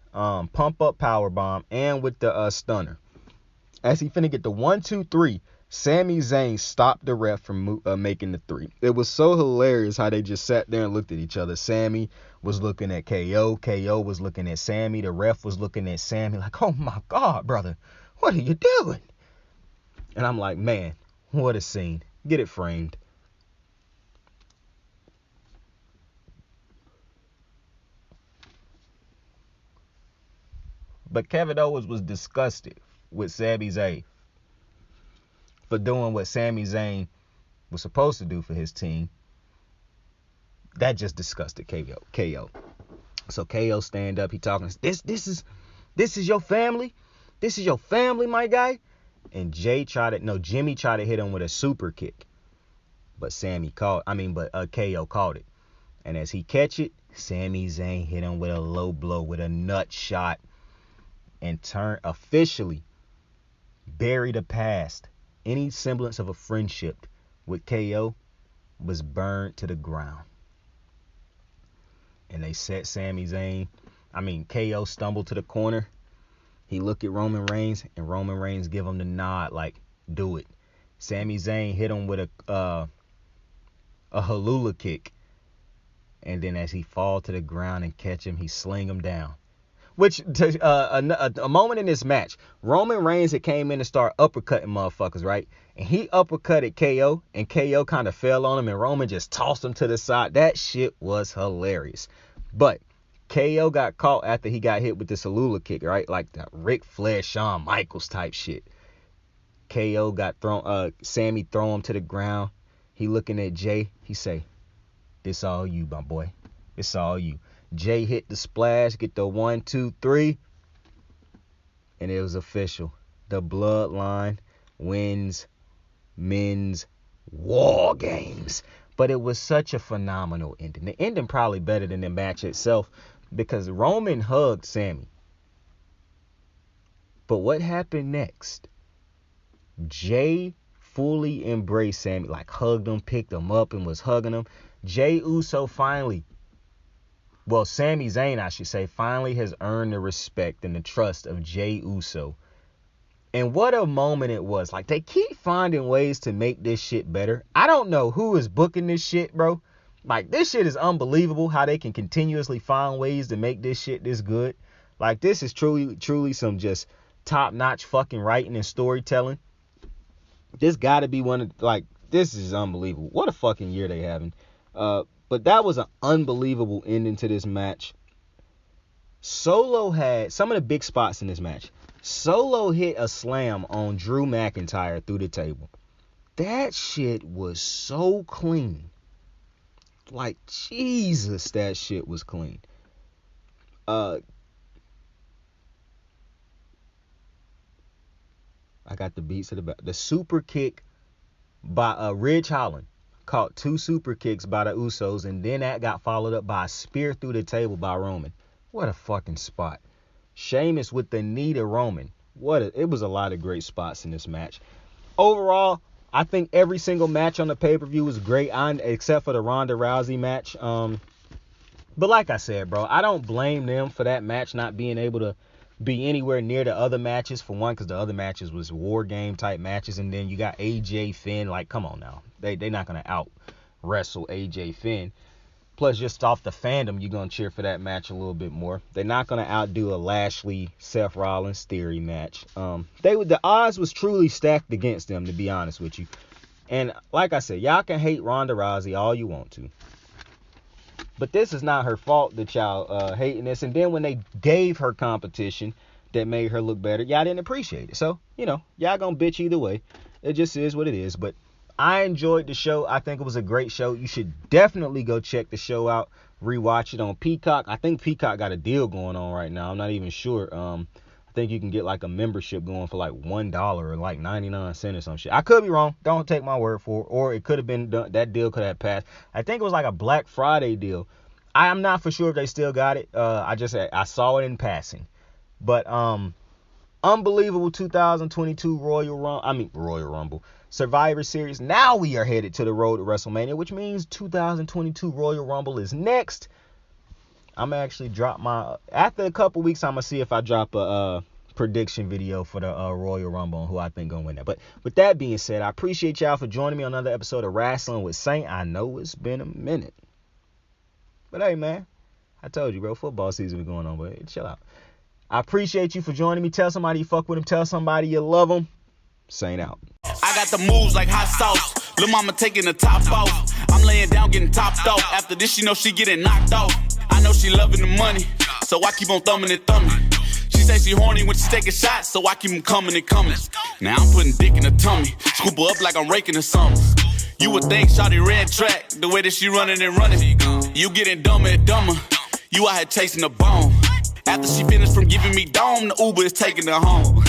pump up power bomb and with the stunner. As he finna get the 1, 2, 3, Sami Zayn stopped the ref from making the 3. It was so hilarious how they just sat there and looked at each other. Sammy was looking at KO. KO was looking at Sammy. The ref was looking at Sammy like, oh my God, brother, what are you doing? And I'm like, man, what a scene. Get it framed. But Kevin Owens was disgusted with Sami Zayn for doing what Sami Zayn was supposed to do for his team. That just disgusted KO. So KO stand up. He talking. This is your family. This is your family, my guy. And Jimmy tried to hit him with a super kick, but KO caught it. And as he catch it, Sami Zayn hit him with a low blow with a nut shot. And officially bury the past. Any semblance of a friendship with KO was burned to the ground. And they set Sami Zayn. KO stumbled to the corner. He looked at Roman Reigns, and Roman Reigns give him the nod, like, do it. Sami Zayn hit him with a Halula kick. And then as he fall to the ground and catch him, he sling him down. Which, a moment in this match, Roman Reigns had came in and started uppercutting motherfuckers, right? And he uppercutted KO, and KO kind of fell on him, and Roman just tossed him to the side. That shit was hilarious. But KO got caught after he got hit with this Halula kick, right? Like the Ric Flair, Shawn Michaels type shit. KO got thrown, Sammy throw him to the ground. He looking at Jay. He say, this all you, my boy. It's all you. Jay hit the splash, get the 1, 2, 3, and it was official. The Bloodline wins men's War Games. But it was such a phenomenal ending. The ending probably better than the match itself because Roman hugged Sammy. But what happened next? Jay fully embraced Sammy, like hugged him, picked him up, and was hugging him. Jay Uso Sami Zayn, I should say, finally has earned the respect and the trust of Jay Uso. And what a moment it was. Like, they keep finding ways to make this shit better. I don't know who is booking this shit, bro. Like, this shit is unbelievable how they can continuously find ways to make this shit this good. Like, this is truly some just top-notch fucking writing and storytelling. This gotta be this is unbelievable. What a fucking year they having. But that was an unbelievable ending to this match. Solo had some of the big spots in this match. Solo hit a slam on Drew McIntyre through the table. That shit was so clean. Like, Jesus, that shit was clean. I got the beats of the super kick by Ridge Holland. Caught 2 super kicks by the Usos, and then that got followed up by a spear through the table by Roman. What a fucking spot. Sheamus with the knee to Roman. It was a lot of great spots in this match. Overall, I think every single match on the pay-per-view was great, except for the Ronda Rousey match. But like I said, bro, I don't blame them for that match not being able to be anywhere near the other matches. For one, because the other matches was war game type matches, and then you got AJ Finn. Like, come on now, they're not gonna out wrestle AJ Finn. Plus, just off the fandom, you're going to cheer for that match a little bit more. They're not going to outdo a Lashley-Seth Rollins Theory match. The odds was truly stacked against them, to be honest with you. And like I said, y'all can hate Ronda Rousey all you want to. But this is not her fault that y'all hating this. And then when they gave her competition that made her look better, y'all didn't appreciate it. So, y'all going to bitch either way. It just is what it is. But I enjoyed the show. I think it was a great show. You should definitely go check the show out. Rewatch it on Peacock. I think Peacock got a deal going on right now. I'm not even sure. I think you can get like a membership going for like $1 or like 99 cents or some shit. I could be wrong. Don't take my word for it. Or it could have been done. That deal could have passed. I think it was like a Black Friday deal. I am not for sure if they still got it. I saw it in passing. But unbelievable 2022 Royal Rumble. Survivor Series. Now we are headed to the road to WrestleMania, which means 2022 Royal Rumble is next. I'm actually after a couple weeks, I'm gonna see if I drop a prediction video for the Royal Rumble and who I think gonna win that. But with that being said, I appreciate y'all for joining me on another episode of Wrestling with Saint. I know it's been a minute, but hey man, I told you, bro, football season is going on, but chill out. I appreciate you for joining me. Tell somebody you fuck with them. Tell somebody you love them. Saint out. I got the moves like hot sauce. Lil' mama taking the top off. I'm laying down getting topped off. After this, she know she getting knocked off. I know she loving the money, so I keep on thumbing and thumbing. She say she horny when she taking shots, so I keep them coming and coming. Now I'm putting dick in her tummy. Scoop her up like I'm raking her something. You would think shawty red track, the way that she running and running. You getting dumber and dumber. You out here chasing the bone. After she finished from giving me dome, the Uber is taking her home.